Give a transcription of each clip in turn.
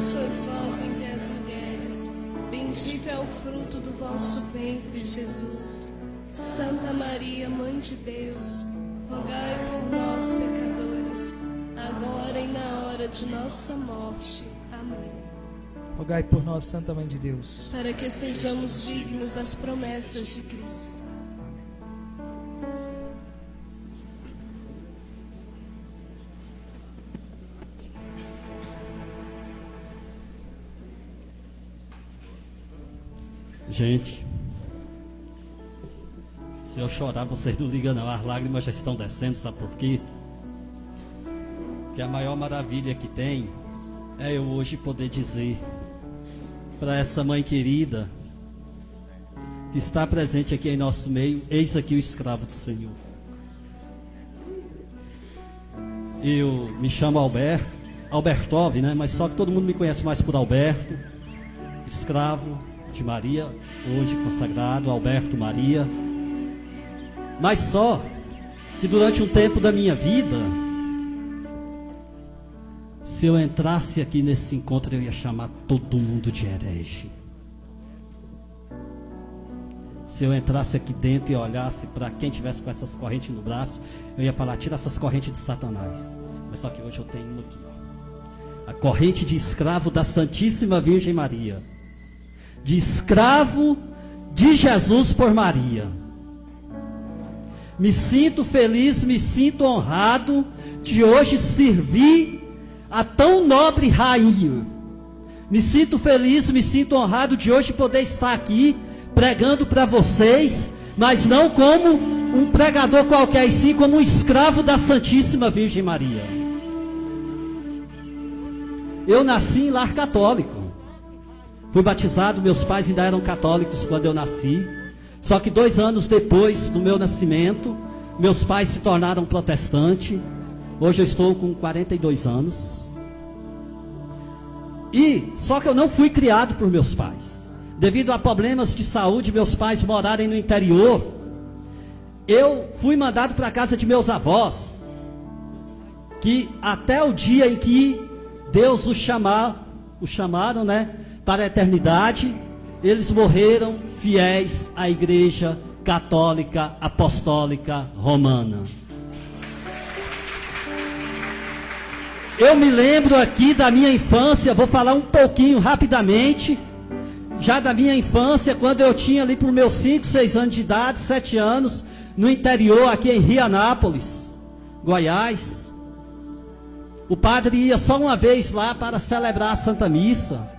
sois vós entre as mulheres, bendito é o fruto do vosso ventre, Jesus. Santa Maria, Mãe de Deus, rogai por nós, pecadores, agora e na hora de nossa morte. Amém. Rogai por nós, Santa Mãe de Deus, Para que sejamos dignos das promessas de Cristo. Gente, se eu chorar, vocês não ligam não, as lágrimas já estão descendo, sabe por quê? Que a maior maravilha que tem é eu hoje poder dizer para essa mãe querida que está presente aqui em nosso meio: eis aqui o escravo do Senhor. Eu me chamo Albertov, né? Mas só que todo mundo me conhece mais por Alberto, escravo de Maria, hoje consagrado, Alberto Maria. Mas só que durante um tempo da minha vida, se eu entrasse aqui nesse encontro, eu ia chamar todo mundo de herege. Se eu entrasse aqui dentro e olhasse para quem tivesse com essas correntes no braço, eu ia falar: tira essas correntes de Satanás. Mas só que hoje eu tenho uma aqui, ó. A corrente de escravo da Santíssima Virgem Maria, de escravo de Jesus por Maria. Me sinto feliz, me sinto honrado de hoje servir a tão nobre rainha. Me sinto feliz, me sinto honrado de hoje poder estar aqui pregando para vocês, mas não como um pregador qualquer, e sim como um escravo da Santíssima Virgem Maria. Eu nasci em lar católico. Fui batizado, meus pais ainda eram católicos quando eu nasci. Só que 2 anos depois do meu nascimento, meus pais se tornaram protestantes. Hoje eu estou com 42 anos. Só que eu não fui criado por meus pais. Devido a problemas de saúde, meus pais morarem no interior, eu fui mandado para a casa de meus avós, que até o dia em que Deus os chamaram, né, para a eternidade, eles morreram fiéis à Igreja Católica Apostólica Romana. Eu me lembro aqui da minha infância, vou falar um pouquinho rapidamente, já da minha infância, quando eu tinha ali por meus 5, 6 anos de idade, 7 anos, no interior, aqui em Rianápolis, Goiás. O padre ia só uma vez lá para celebrar a Santa Missa.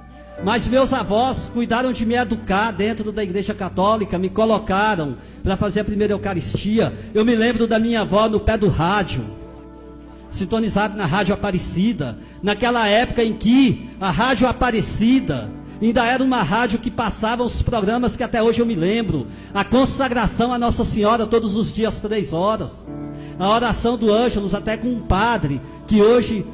Mas meus avós cuidaram de me educar dentro da Igreja Católica, me colocaram para fazer a primeira Eucaristia. Eu me lembro da minha avó no pé do rádio, sintonizado na Rádio Aparecida, naquela época em que a Rádio Aparecida ainda era uma rádio que passava os programas que até hoje eu me lembro: a consagração a Nossa Senhora todos os dias 3 horas, a oração do Ângelus, até com um padre que hoje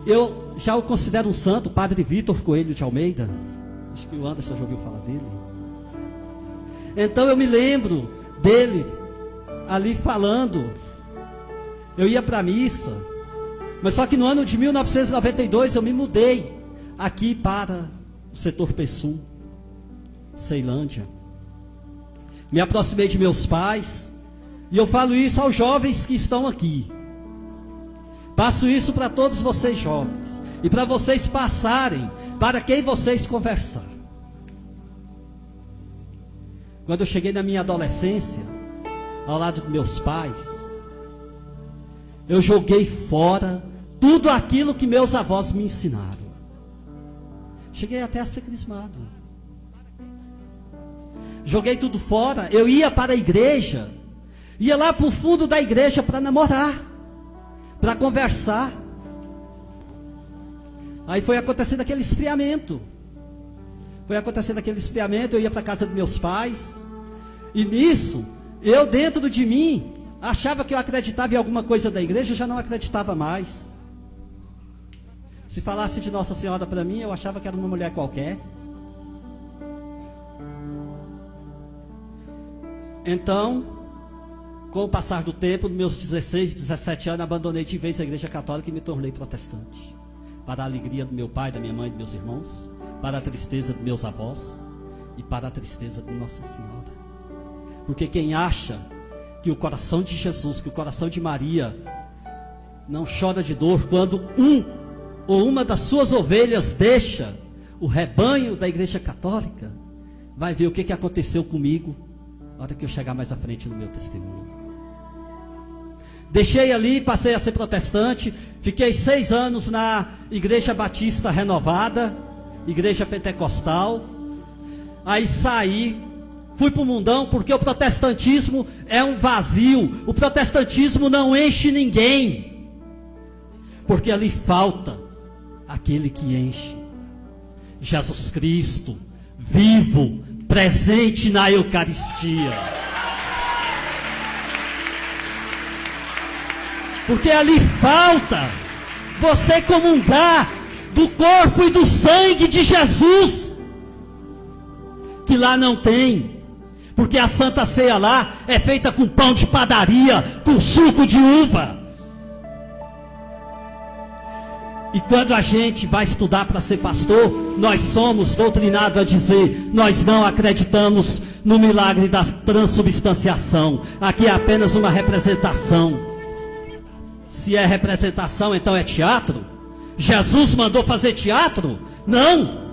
eu já o considero um santo, o padre Vitor Coelho de Almeida. Acho que o Anderson já ouviu falar dele. Então eu me lembro dele ali falando. Eu ia para a missa, mas só que no ano de 1992 eu me mudei aqui para o setor Pessum, Ceilândia. Me aproximei de meus pais, e eu falo isso aos jovens que estão aqui. Passo isso para todos vocês jovens, e para vocês passarem para quem vocês conversar. Quando eu cheguei na minha adolescência, ao lado dos meus pais, eu joguei fora tudo aquilo que meus avós me ensinaram. Cheguei até a ser crismado. Joguei tudo fora. Eu ia para a igreja, ia lá para o fundo da igreja para namorar, para conversar. Aí foi acontecendo aquele esfriamento. Eu ia para a casa dos meus pais. E nisso, eu dentro de mim, achava que eu acreditava em alguma coisa da igreja, já não acreditava mais. Se falasse de Nossa Senhora para mim, eu achava que era uma mulher qualquer. Então, com o passar do tempo, nos meus 16, 17 anos, abandonei de vez a Igreja Católica e me tornei protestante. para a alegria do meu pai, da minha mãe, dos meus irmãos, para a tristeza dos meus avós e para a tristeza de Nossa Senhora. Porque quem acha que o coração de Jesus, que o coração de Maria não chora de dor quando um ou uma das suas ovelhas deixa o rebanho da Igreja Católica, vai ver o que aconteceu comigo na hora que eu chegar mais à frente no meu testemunho. Deixei ali, passei a ser protestante, fiquei 6 anos na Igreja Batista Renovada, Igreja Pentecostal. Aí saí, fui para o mundão, porque o protestantismo é um vazio, o protestantismo não enche ninguém, porque ali falta aquele que enche. Jesus Cristo, vivo, presente na Eucaristia. Porque ali falta você comungar do corpo e do sangue de Jesus, que lá não tem, porque a Santa Ceia lá é feita com pão de padaria, com suco de uva. E quando a gente vai estudar para ser pastor, nós somos doutrinados a dizer: nós não acreditamos no milagre da transubstanciação, aqui é apenas uma representação. Se é representação, então é teatro? Jesus mandou fazer teatro? Não.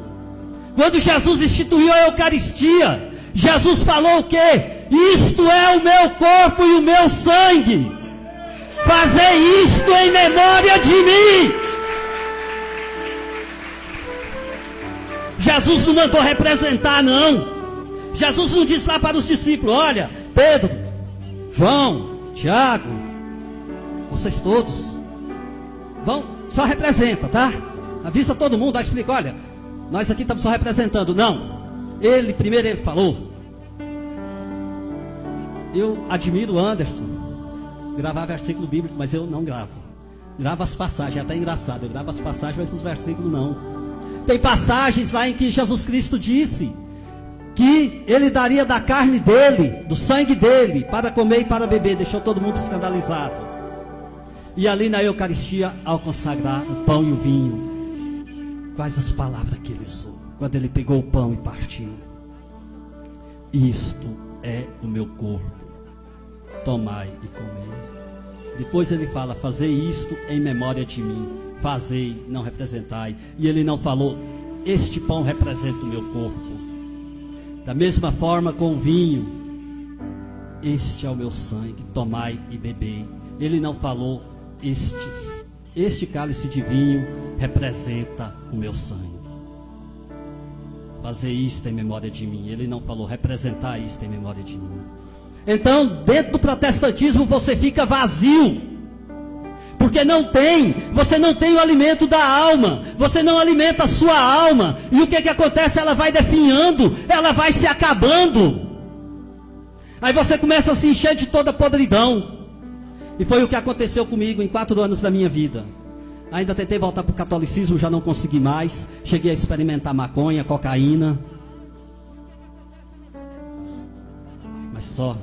Quando Jesus instituiu a Eucaristia, Jesus falou o quê? Isto é o meu corpo e o meu sangue. Fazei isto em memória de mim. Jesus não mandou representar, não. Jesus não disse lá para os discípulos: olha, Pedro, João, Tiago, vocês todos vão, só representa, tá? Avisa todo mundo, explica: olha, nós aqui estamos só representando. Não, primeiro ele falou. Eu admiro o Anderson gravar versículo bíblico, mas eu não gravo. Gravo as passagens, é até engraçado. Eu gravo as passagens, mas os versículos não. Tem passagens lá em que Jesus Cristo disse que ele daria da carne dele, do sangue dele, para comer e para beber. Deixou todo mundo escandalizado. E ali na Eucaristia, ao consagrar o pão e o vinho, quais as palavras que ele usou quando ele pegou o pão e partiu? Isto é o meu corpo, tomai e comei. Depois ele fala: fazei isto em memória de mim. Fazei, não representai. E ele não falou: este pão representa o meu corpo. Da mesma forma com o vinho: este é o meu sangue, tomai e bebei. Ele não falou: este cálice de vinho representa o meu sangue. Fazer isto em memória de mim. Ele não falou: representar isto em memória de mim. Então, dentro do protestantismo você fica vazio, porque você não tem o alimento da alma, você não alimenta a sua alma. E o que acontece? Ela vai definhando, ela vai se acabando. Aí você começa a se encher de toda podridão. E foi o que aconteceu comigo em 4 anos da minha vida. Ainda tentei voltar para o catolicismo, já não consegui mais. Cheguei a experimentar maconha, cocaína. Mas só.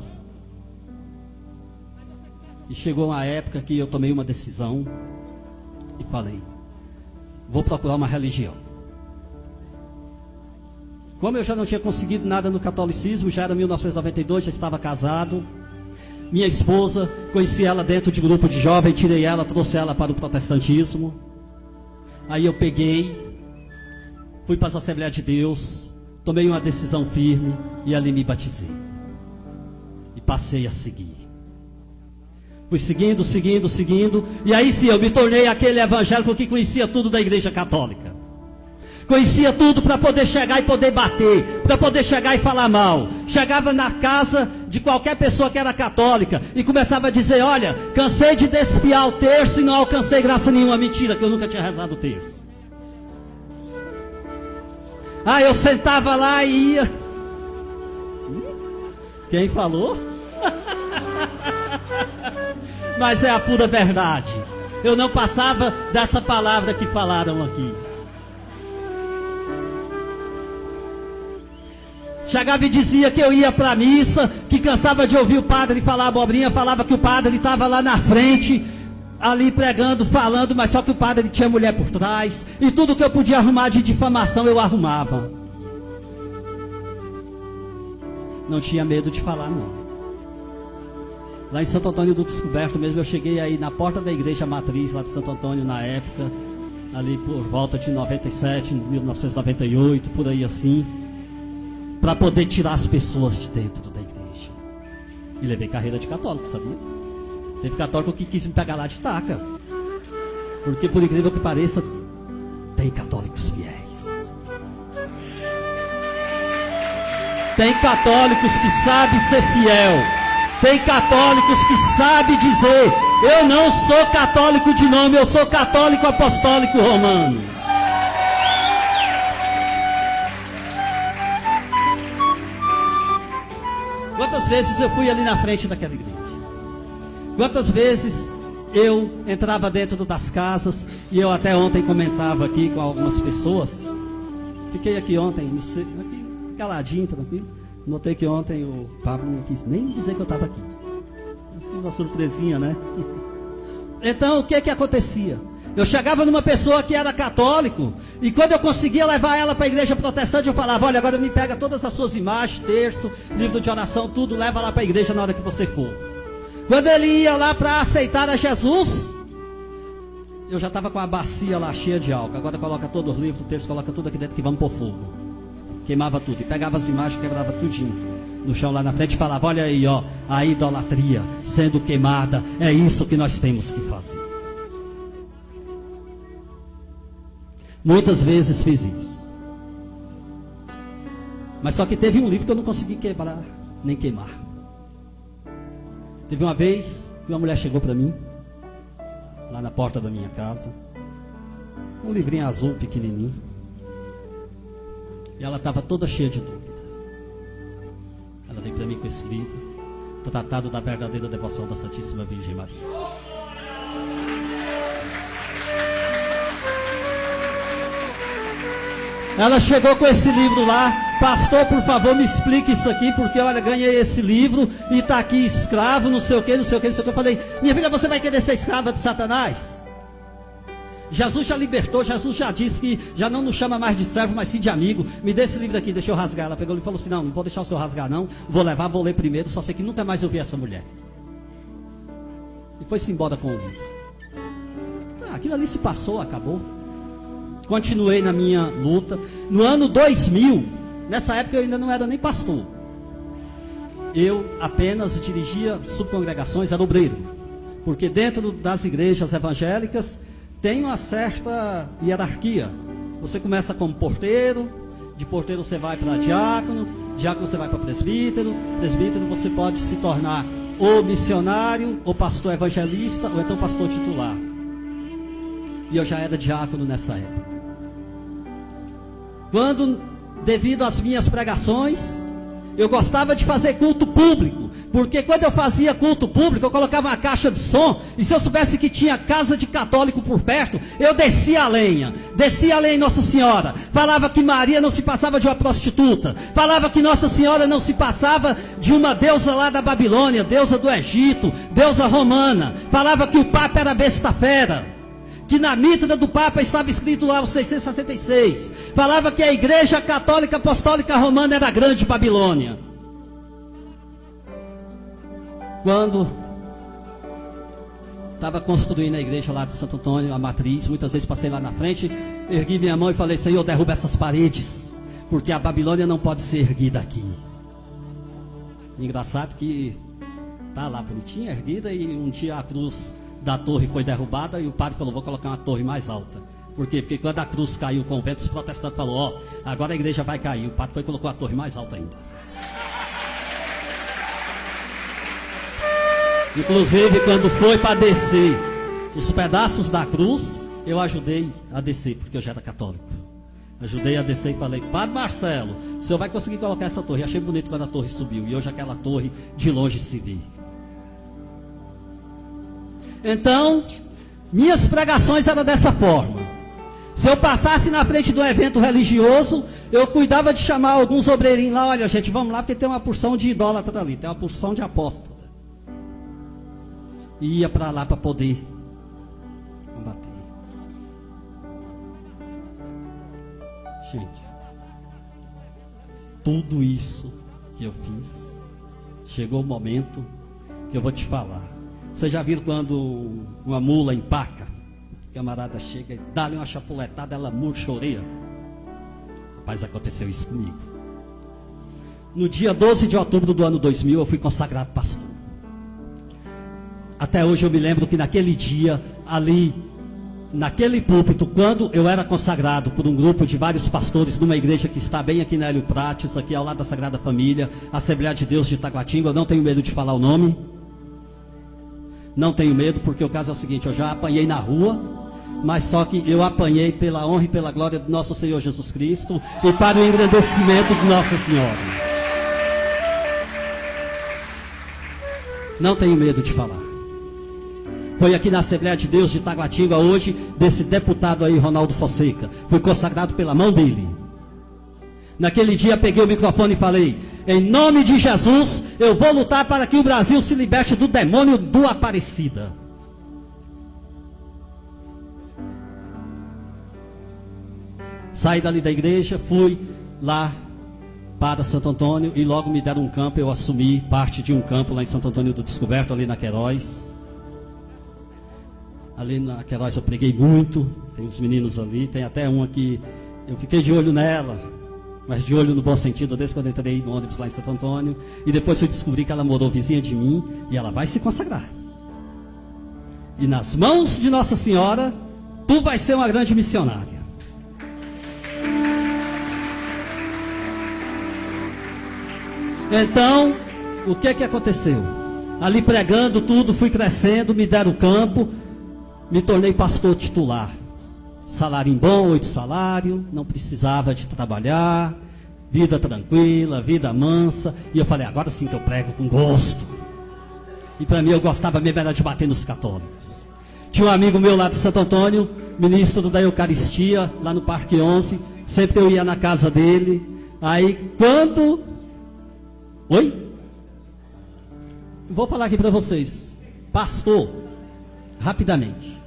E chegou uma época que eu tomei uma decisão e falei: vou procurar uma religião. Como eu já não tinha conseguido nada no catolicismo, já era 1992, já estava casado. Minha esposa, conheci ela dentro de grupo de jovem, tirei ela, trouxe ela para o protestantismo. Aí eu peguei, fui para as Assembleias de Deus, tomei uma decisão firme e ali me batizei. E passei a seguir. Fui seguindo, e aí sim eu me tornei aquele evangélico que conhecia tudo da Igreja Católica. Conhecia tudo para poder chegar e poder bater, para poder chegar e falar mal. Chegava na casa de qualquer pessoa que era católica e começava a dizer: olha, cansei de desfiar o terço e não alcancei graça nenhuma. Mentira, que eu nunca tinha rezado o terço. Eu sentava lá e ia. Quem falou? Mas é a pura verdade. Eu não passava dessa palavra que falaram aqui. Chegava e dizia que eu ia para a missa, que cansava de ouvir o padre falar abobrinha, falava que o padre estava lá na frente, ali pregando, falando, mas só que o padre tinha mulher por trás, e tudo que eu podia arrumar de difamação eu arrumava. Não tinha medo de falar, não. Lá em Santo Antônio do Descoberto mesmo, eu cheguei aí na porta da igreja matriz lá de Santo Antônio na época, ali por volta de 97, 1998, por aí assim, para poder tirar as pessoas de dentro da igreja. E levei carreira de católico, sabia? Teve católico que quis me pegar lá de taca. Porque, por incrível que pareça, tem católicos fiéis. Tem católicos que sabem ser fiel. Tem católicos que sabem dizer: eu não sou católico de nome, eu sou católico apostólico romano. Quantas vezes eu fui ali na frente daquela igreja? Quantas vezes eu entrava dentro das casas, e eu até ontem comentava aqui com algumas pessoas. Fiquei aqui ontem, aqui, caladinho, tranquilo. Notei que ontem o Pablo não quis nem dizer que eu estava aqui. Fiz uma surpresinha, né? Então, o que acontecia? Eu chegava numa pessoa que era católico, e quando eu conseguia levar ela para a igreja protestante, eu falava: olha, agora me pega todas as suas imagens, terço, livro de oração, tudo, leva lá para a igreja na hora que você for. Quando ele ia lá para aceitar a Jesus, eu já estava com a bacia lá cheia de álcool. Agora coloca todo o livro, o texto, coloca tudo aqui dentro que vamos pôr fogo. Queimava tudo, e pegava as imagens, quebrava tudinho no chão lá na frente e falava: olha aí, ó, a idolatria sendo queimada, é isso que nós temos que fazer. Muitas vezes fiz isso. Mas só que teve um livro que eu não consegui quebrar, nem queimar. Teve uma vez que uma mulher chegou para mim, lá na porta da minha casa, um livrinho azul pequenininho, e ela estava toda cheia de dúvida. Ela veio para mim com esse livro, Tratado da Verdadeira Devoção da Santíssima Virgem Maria. Ela chegou com esse livro lá: pastor, por favor, me explique isso aqui, porque olha, ganhei esse livro e está aqui escravo, não sei o que, não sei o que, não sei o que. Eu falei: minha filha, você vai querer ser escrava de Satanás? Jesus já libertou, Jesus já disse que já não nos chama mais de servo, mas sim de amigo. Me dê esse livro aqui, deixa eu rasgar. Ela pegou e falou assim: não vou deixar o senhor rasgar não, vou levar, vou ler primeiro, só sei que nunca mais eu vi essa mulher. E foi-se embora com o livro. Aquilo ali se passou, acabou. Continuei na minha luta. No ano 2000, nessa época eu ainda não era nem pastor. Eu apenas dirigia subcongregações, era obreiro. Porque dentro das igrejas evangélicas tem uma certa hierarquia. Você começa como porteiro, de porteiro você vai para diácono, diácono você vai para presbítero, presbítero você pode se tornar ou missionário, ou pastor evangelista, ou então pastor titular. E eu já era diácono nessa época. Quando, devido às minhas pregações, eu gostava de fazer culto público, porque quando eu fazia culto público, eu colocava uma caixa de som, e se eu soubesse que tinha casa de católico por perto, eu descia a lenha em Nossa Senhora, falava que Maria não se passava de uma prostituta, falava que Nossa Senhora não se passava de uma deusa lá da Babilônia, deusa do Egito, deusa romana, falava que o Papa era besta fera, que na mitra do Papa estava escrito lá os 666. Falava que a Igreja Católica Apostólica Romana era a grande Babilônia. Quando estava construindo a igreja lá de Santo Antônio, a matriz, muitas vezes passei lá na frente, ergui minha mão e falei: Senhor, derruba essas paredes, porque a Babilônia não pode ser erguida aqui. Engraçado que está lá bonitinha, erguida, e um dia a cruz da torre foi derrubada e o padre falou: vou colocar uma torre mais alta. Por quê? Porque quando a cruz caiu, o convento, os protestantes falaram: ó, agora a igreja vai cair. O padre foi e colocou a torre mais alta ainda. Inclusive, quando foi para descer os pedaços da cruz, eu ajudei a descer, porque eu já era católico. Ajudei a descer e falei: Padre Marcelo, o senhor vai conseguir colocar essa torre. Achei bonito quando a torre subiu, e hoje aquela torre de longe se vê. Então, minhas pregações eram dessa forma. Se eu passasse na frente do evento religioso, eu cuidava de chamar alguns obreirinhos lá: olha, gente, vamos lá, porque tem uma porção de idólatra ali, tem uma porção de apóstata. E ia para lá para poder Gente, tudo isso que eu fiz, chegou o momento que eu vou te falar. Vocês já viram quando uma mula empaca? O camarada chega e dá-lhe uma chapuletada, ela murcha a orelha. Rapaz, aconteceu isso comigo. No dia 12 de outubro do ano 2000, eu fui consagrado pastor. Até hoje eu me lembro que naquele dia, ali, naquele púlpito, quando eu era consagrado por um grupo de vários pastores, numa igreja que está bem aqui na Hélio Prates, aqui ao lado da Sagrada Família, Assembleia de Deus de Taguatinga, eu não tenho medo de falar o nome. Não tenho medo, porque o caso é o seguinte, eu já apanhei na rua, mas só que eu apanhei pela honra e pela glória do nosso Senhor Jesus Cristo e para o engrandecimento de Nossa Senhora. Não tenho medo de falar. Foi aqui na Assembleia de Deus de Taguatinga hoje, desse deputado aí, Ronaldo Fonseca. Fui consagrado pela mão dele. Naquele dia peguei o microfone e falei: em nome de Jesus, eu vou lutar para que o Brasil se liberte do demônio do Aparecida. Saí dali da igreja, fui lá para Santo Antônio e logo me deram um campo. Eu assumi parte de um campo lá em Santo Antônio do Descoberto, ali na Queiroz. Ali na Queiroz eu preguei muito. Tem os meninos ali, tem até uma que eu fiquei de olho nela, mas de olho no bom sentido, desde quando entrei no ônibus lá em Santo Antônio. E depois eu descobri que ela morou vizinha de mim e ela vai se consagrar. E nas mãos de Nossa Senhora, tu vai ser uma grande missionária. Então, o que aconteceu? Ali pregando tudo, fui crescendo, me deram o campo, me tornei pastor titular. Salário bom, 8 salários, não precisava de trabalhar, vida tranquila, vida mansa. E eu falei, agora sim que eu prego com gosto. E para mim eu gostava mesmo era de bater nos católicos. Tinha um amigo meu lá de Santo Antônio, ministro da Eucaristia, lá no Parque 11. Sempre eu ia na casa dele. Aí quando... Oi? Vou falar aqui para vocês. Pastor, rapidamente.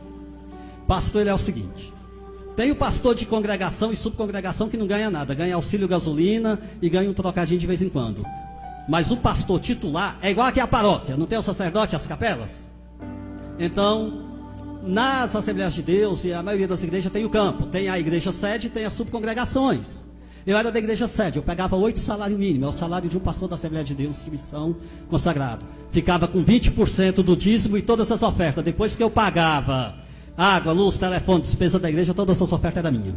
Pastor, ele é o seguinte. Tem o pastor de congregação e subcongregação que não ganha nada. Ganha auxílio gasolina e ganha um trocadinho de vez em quando. Mas o pastor titular é igual aqui a paróquia. Não tem o sacerdote, as capelas? Então, nas Assembleias de Deus e a maioria das igrejas tem o campo. Tem a igreja sede e tem as subcongregações. Eu era da igreja sede, eu pegava 8 salários mínimos, é o salário de um pastor da Assembleia de Deus de missão consagrado. Ficava com 20% do dízimo e todas as ofertas. Depois que eu pagava água, luz, telefone, despesa da igreja, todas as ofertas eram minhas.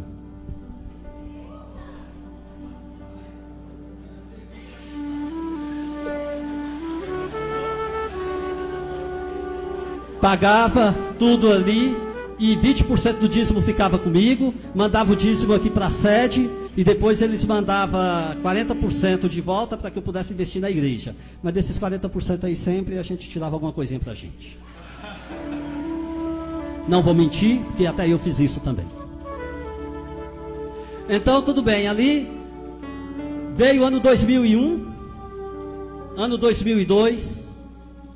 Pagava tudo ali e 20% do dízimo ficava comigo, mandava o dízimo aqui para a sede. E depois eles mandavam 40% de volta para que eu pudesse investir na igreja. Mas desses 40% aí sempre a gente tirava alguma coisinha para a gente. Não vou mentir, porque até eu fiz isso também. Então tudo bem, ali veio o ano 2001, ano 2002,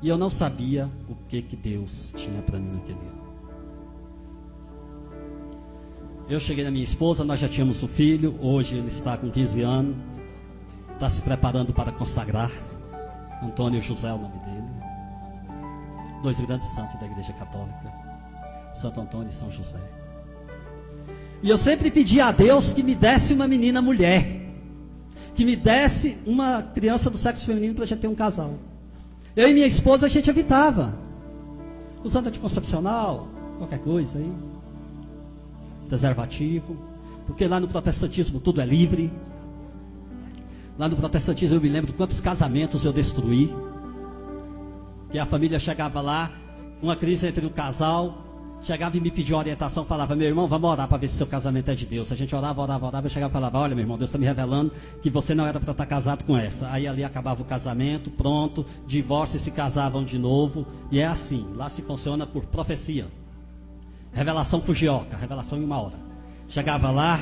e eu não sabia o que Deus tinha para mim naquele ano. Eu cheguei na minha esposa, nós já tínhamos um filho, hoje ele está com 15 anos, está se preparando para consagrar. Antônio José é o nome dele. 2 grandes santos da Igreja Católica, Santo Antônio e São José. E eu sempre pedi a Deus que me desse uma menina mulher, que me desse uma criança do sexo feminino para a gente ter um casal. Eu e minha esposa a gente evitava, usando anticoncepcional, qualquer coisa aí. Preservativo, porque lá no protestantismo tudo é livre. Lá no protestantismo eu me lembro de quantos casamentos eu destruí. Que a família chegava lá, uma crise entre o casal, chegava e me pedia orientação, falava, meu irmão, vamos orar para ver se seu casamento é de Deus. A gente orava, eu chegava e falava, olha meu irmão, Deus está me revelando que você não era para estar casado com essa. Aí ali acabava o casamento, pronto, divórcio, e se casavam de novo. E é assim, lá se funciona por profecia. Revelação fugioca, revelação em 1 hora. Chegava lá,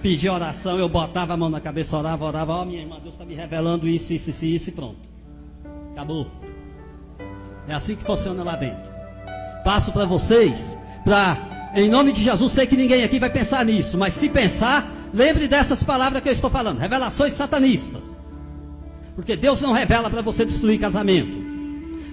pedia oração, eu botava a mão na cabeça, orava, ó, minha irmã, Deus está me revelando isso e pronto. Acabou. É assim que funciona lá dentro. Passo para vocês, para Em nome de Jesus, sei que ninguém aqui vai pensar nisso, mas se pensar, lembre dessas palavras que eu estou falando, revelações satanistas. Porque Deus não revela para você destruir casamento.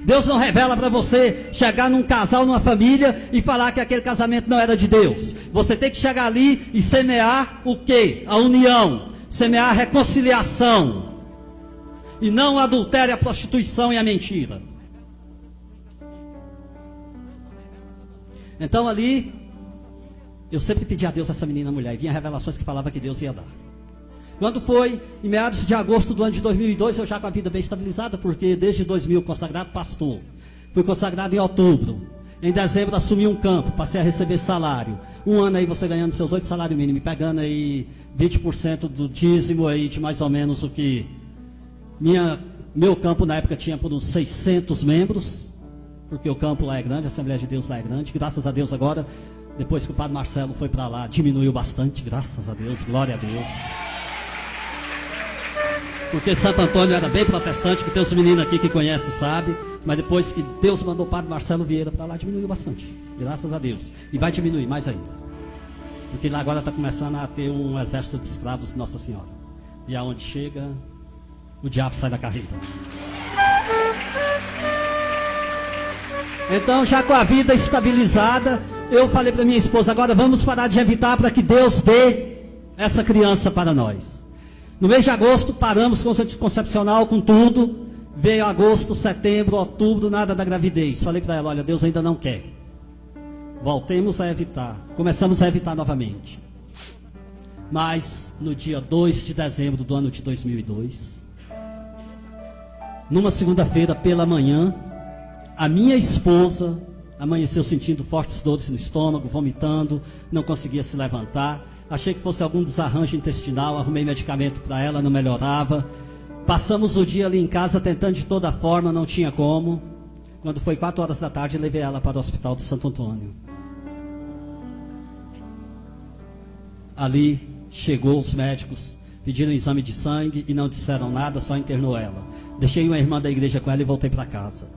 Deus não revela para você chegar num casal, numa família e falar que aquele casamento não era de Deus. Você tem que chegar ali e semear o quê? A união, semear a reconciliação. E não o adultério, a prostituição e a mentira. Então ali, eu sempre pedi a Deus essa menina mulher, e vinha revelações que falava que Deus ia dar. Quando foi em meados de agosto do ano de 2002, eu já com a vida bem estabilizada, porque desde 2000 consagrado pastor, fui consagrado em outubro, em dezembro assumi um campo, passei a receber salário, um ano aí você ganhando seus 8 salários mínimos, pegando aí 20% do dízimo aí de mais ou menos o que meu campo na época tinha por uns 600 membros, porque o campo lá é grande, a Assembleia de Deus lá é grande, graças a Deus agora, depois que o padre Marcelo foi para lá, diminuiu bastante, graças a Deus, glória a Deus. Porque Santo Antônio era bem protestante, que tem os meninos aqui que conhecem, sabe? Mas depois que Deus mandou o padre Marcelo Vieira para lá, diminuiu bastante. Graças a Deus. E vai diminuir mais ainda. Porque lá agora está começando a ter um exército de escravos de Nossa Senhora. E aonde chega, o diabo sai da carreira. Então, já com a vida estabilizada, eu falei para minha esposa, agora vamos parar de evitar para que Deus dê essa criança para nós. No mês de agosto, paramos com o anticoncepcional, com tudo. Veio agosto, setembro, outubro, nada da gravidez. Falei para ela, olha, Deus ainda não quer. Voltemos a evitar. Começamos a evitar novamente. Mas, no dia 2 de dezembro do ano de 2002, numa segunda-feira pela manhã, a minha esposa amanheceu sentindo fortes dores no estômago, vomitando, não conseguia se levantar. Achei que fosse algum desarranjo intestinal, arrumei medicamento para ela, não melhorava. Passamos o dia ali em casa tentando de toda forma, não tinha como. Quando foi 4 horas da tarde, levei ela para o hospital de Santo Antônio. Ali chegou os médicos, pediram um exame de sangue e não disseram nada, só internou ela. Deixei uma irmã da igreja com ela e voltei para casa.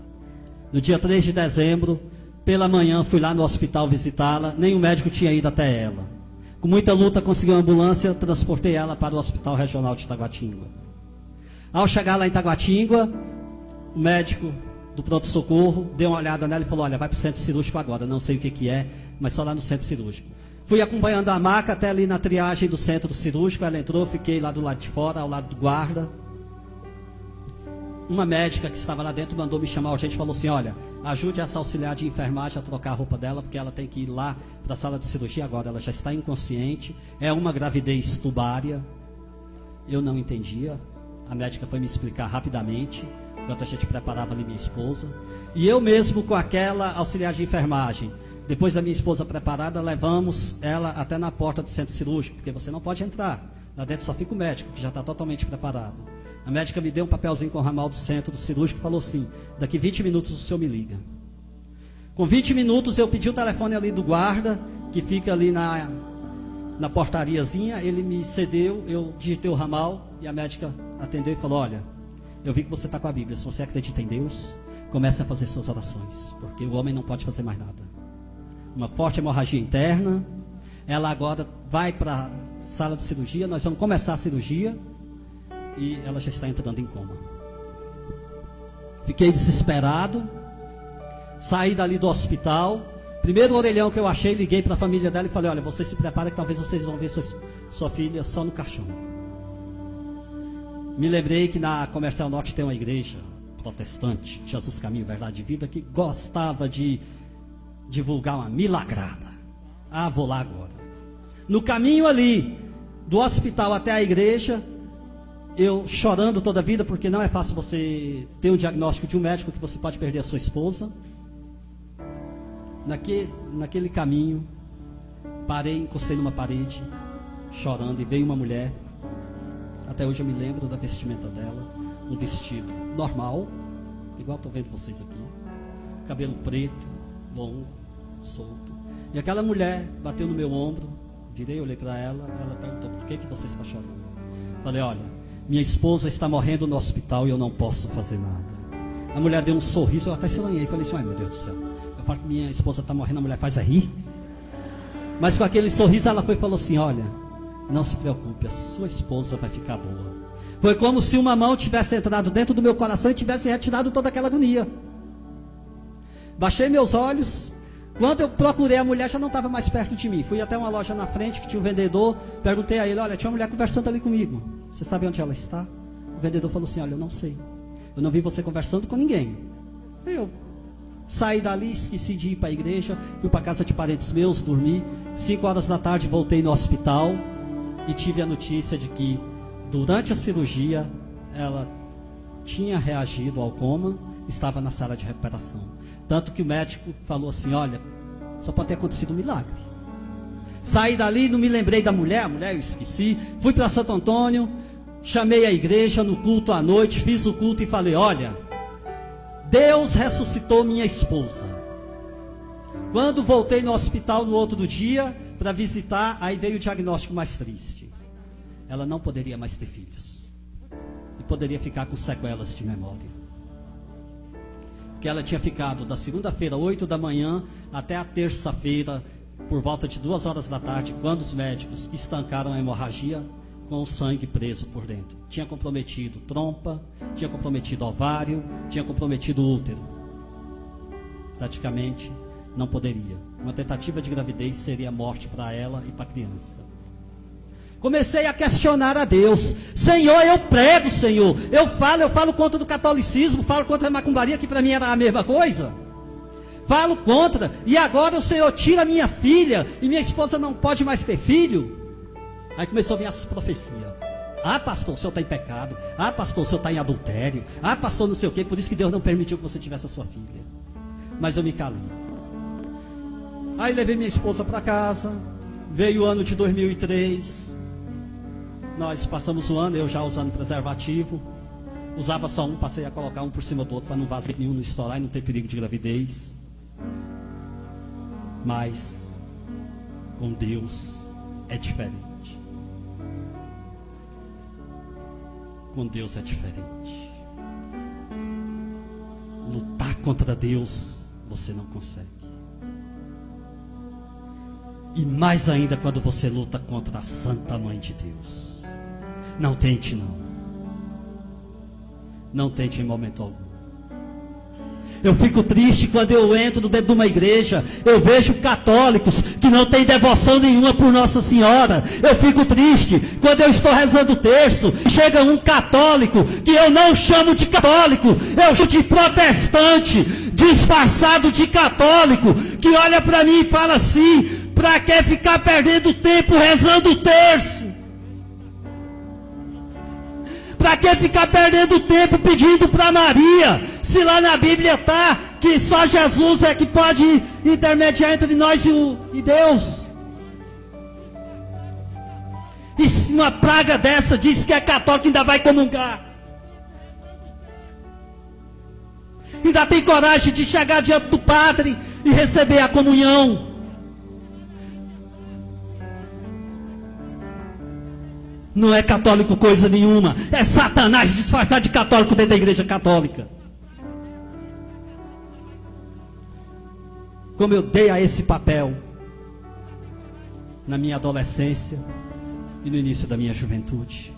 No dia 3 de dezembro, pela manhã, fui lá no hospital visitá-la, nem o médico tinha ido até ela. Com muita luta, consegui uma ambulância, transportei ela para o Hospital Regional de Itaguatinga. Ao chegar lá em Itaguatinga, o médico do pronto-socorro deu uma olhada nela e falou, olha, vai para o centro cirúrgico agora, não sei o que é, mas só lá no centro cirúrgico. Fui acompanhando a maca até ali na triagem do centro cirúrgico, ela entrou, fiquei lá do lado de fora, ao lado do guarda. Uma médica que estava lá dentro mandou me chamar urgente e falou assim, olha, ajude essa auxiliar de enfermagem a trocar a roupa dela, porque ela tem que ir lá para a sala de cirurgia agora, ela já está inconsciente, é uma gravidez tubária. Eu não entendia, a médica foi me explicar rapidamente, enquanto a gente preparava ali minha esposa, e eu mesmo com aquela auxiliar de enfermagem, depois da minha esposa preparada, levamos ela até na porta do centro cirúrgico, porque você não pode entrar, lá dentro só fica o médico, que já está totalmente preparado. A médica me deu um papelzinho com o ramal do centro do cirúrgico e falou assim, daqui 20 minutos o senhor me liga. Com 20 minutos eu pedi o telefone ali do guarda, que fica ali na portariazinha, ele me cedeu, eu digitei o ramal e a médica atendeu e falou, olha, eu vi que você está com a Bíblia, se você acredita em Deus, comece a fazer suas orações, porque o homem não pode fazer mais nada. Uma forte hemorragia interna, ela agora vai para a sala de cirurgia, nós vamos começar a cirurgia, e ela já está entrando em coma. Fiquei desesperado, saí dali do hospital, primeiro orelhão que eu achei, liguei para a família dela e falei, olha, vocês se preparem que talvez vocês vão ver sua filha só no caixão. Me lembrei que na Comercial Norte tem uma igreja protestante, Jesus Caminho, Verdade e Vida, que gostava de divulgar uma milagrada. Ah, vou lá agora. No caminho ali, do hospital até a igreja, eu chorando toda a vida, porque não é fácil você ter um diagnóstico de um médico que você pode perder a sua esposa. Naquele caminho, parei, encostei numa parede, chorando, e veio uma mulher. Até hoje eu me lembro da vestimenta dela, um vestido normal, igual estou vendo vocês aqui, cabelo preto, longo, solto. E aquela mulher bateu no meu ombro, virei, olhei para ela, ela perguntou, por que você está chorando? Falei, olha, minha esposa está morrendo no hospital e eu não posso fazer nada. A mulher deu um sorriso, eu até estranhei. Falei assim, ai meu Deus do céu. Eu falo que minha esposa está morrendo, a mulher faz a rir. Mas com aquele sorriso ela foi e falou assim: olha, não se preocupe, a sua esposa vai ficar boa. Foi como se uma mão tivesse entrado dentro do meu coração e tivesse retirado toda aquela agonia. Baixei meus olhos. Quando eu procurei a mulher, já não estava mais perto de mim. Fui até uma loja na frente que tinha um vendedor. Perguntei a ele: olha, tinha uma mulher conversando ali comigo. Você sabe onde ela está? O vendedor falou assim: olha, eu não sei. Eu não vi você conversando com ninguém. Eu saí dali, esqueci de ir para a igreja. Fui para a casa de parentes meus, dormi. 5 horas da tarde voltei no hospital. E tive a notícia de que durante a cirurgia ela tinha reagido ao coma. Estava na sala de recuperação. Tanto que o médico falou assim: olha, só pode ter acontecido um milagre. Saí dali, não me lembrei da mulher, a mulher eu esqueci. Fui para Santo Antônio, chamei a igreja no culto à noite, fiz o culto e falei: olha, Deus ressuscitou minha esposa. Quando voltei no hospital no outro dia para visitar, aí veio o diagnóstico mais triste. Ela não poderia mais ter filhos. E poderia ficar com sequelas de memória. Que ela tinha ficado da segunda-feira, 8 da manhã, até a terça-feira, por volta de 2 horas da tarde, quando os médicos estancaram a hemorragia com o sangue preso por dentro. Tinha comprometido trompa, tinha comprometido ovário, tinha comprometido útero. Praticamente não poderia. Uma tentativa de gravidez seria morte para ela e para a criança. Comecei a questionar a Deus. Senhor, eu prego, Senhor. Eu falo contra o catolicismo, falo contra a macumbaria, que para mim era a mesma coisa. Falo contra. E agora o Senhor tira minha filha e minha esposa não pode mais ter filho. Aí começou a vir as profecias. Ah, pastor, o senhor está em pecado. Ah, pastor, o senhor está em adultério. Ah, pastor, não sei o quê. Por isso que Deus não permitiu que você tivesse a sua filha. Mas eu me calei. Aí levei minha esposa para casa. Veio o ano de 2003. Nós passamos o ano, eu já usando preservativo. Usava só um, passei a colocar um por cima do outro para não vazar nenhum, não estourar e não ter perigo de gravidez. Mas com Deus é diferente. Com Deus é diferente. Lutar contra Deus você não consegue. E mais ainda quando você luta contra a Santa Mãe de Deus. Não tente não. Não tente em momento algum. Eu fico triste quando eu entro dentro de uma igreja. Eu vejo católicos que não têm devoção nenhuma por Nossa Senhora. Eu fico triste quando eu estou rezando o terço. Chega um católico que eu não chamo de católico. Eu chamo de protestante, disfarçado de católico, que olha para mim e fala assim: para que ficar perdendo tempo rezando o terço? Para que ficar perdendo tempo pedindo para Maria? Se lá na Bíblia está que só Jesus é que pode intermediar entre nós e Deus. E se uma praga dessa diz que é católico, ainda vai comungar. Ainda tem coragem de chegar diante do padre e receber a comunhão. Não é católico coisa nenhuma. É Satanás disfarçado de católico dentro da igreja católica. Como eu dei a esse papel na minha adolescência e no início da minha juventude.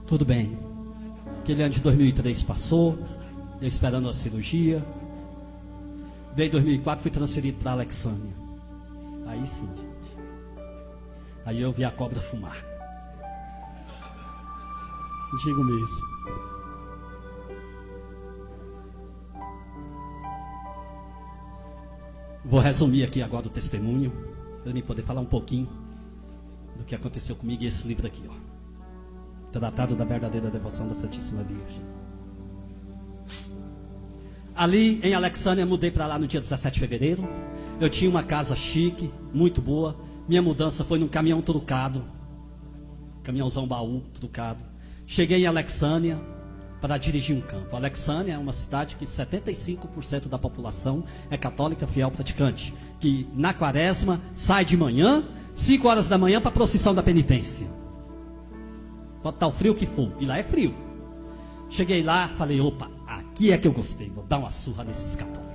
Tudo bem. Aquele ano de 2003 passou, eu esperando a cirurgia. Veio 2004, fui transferido para Alexânia. Aí sim. Aí eu vi a cobra fumar. Digo mesmo. Vou resumir aqui agora o testemunho, para mim poder falar um pouquinho do que aconteceu comigo e esse livro aqui, ó. Tratado da verdadeira devoção da Santíssima Virgem. Ali em Alexânia, mudei para lá no dia 17 de fevereiro. Eu tinha uma casa chique, muito boa. Minha mudança foi num caminhão trucado. Caminhãozão baú trucado. Cheguei em Alexânia para dirigir um campo. Alexânia é uma cidade que 75% da população é católica fiel praticante. Que na quaresma sai de manhã, 5 horas da manhã para a procissão da penitência. Pode estar o frio que for. E lá é frio. Cheguei lá, falei, opa, aqui é que eu gostei. Vou dar uma surra nesses católicos.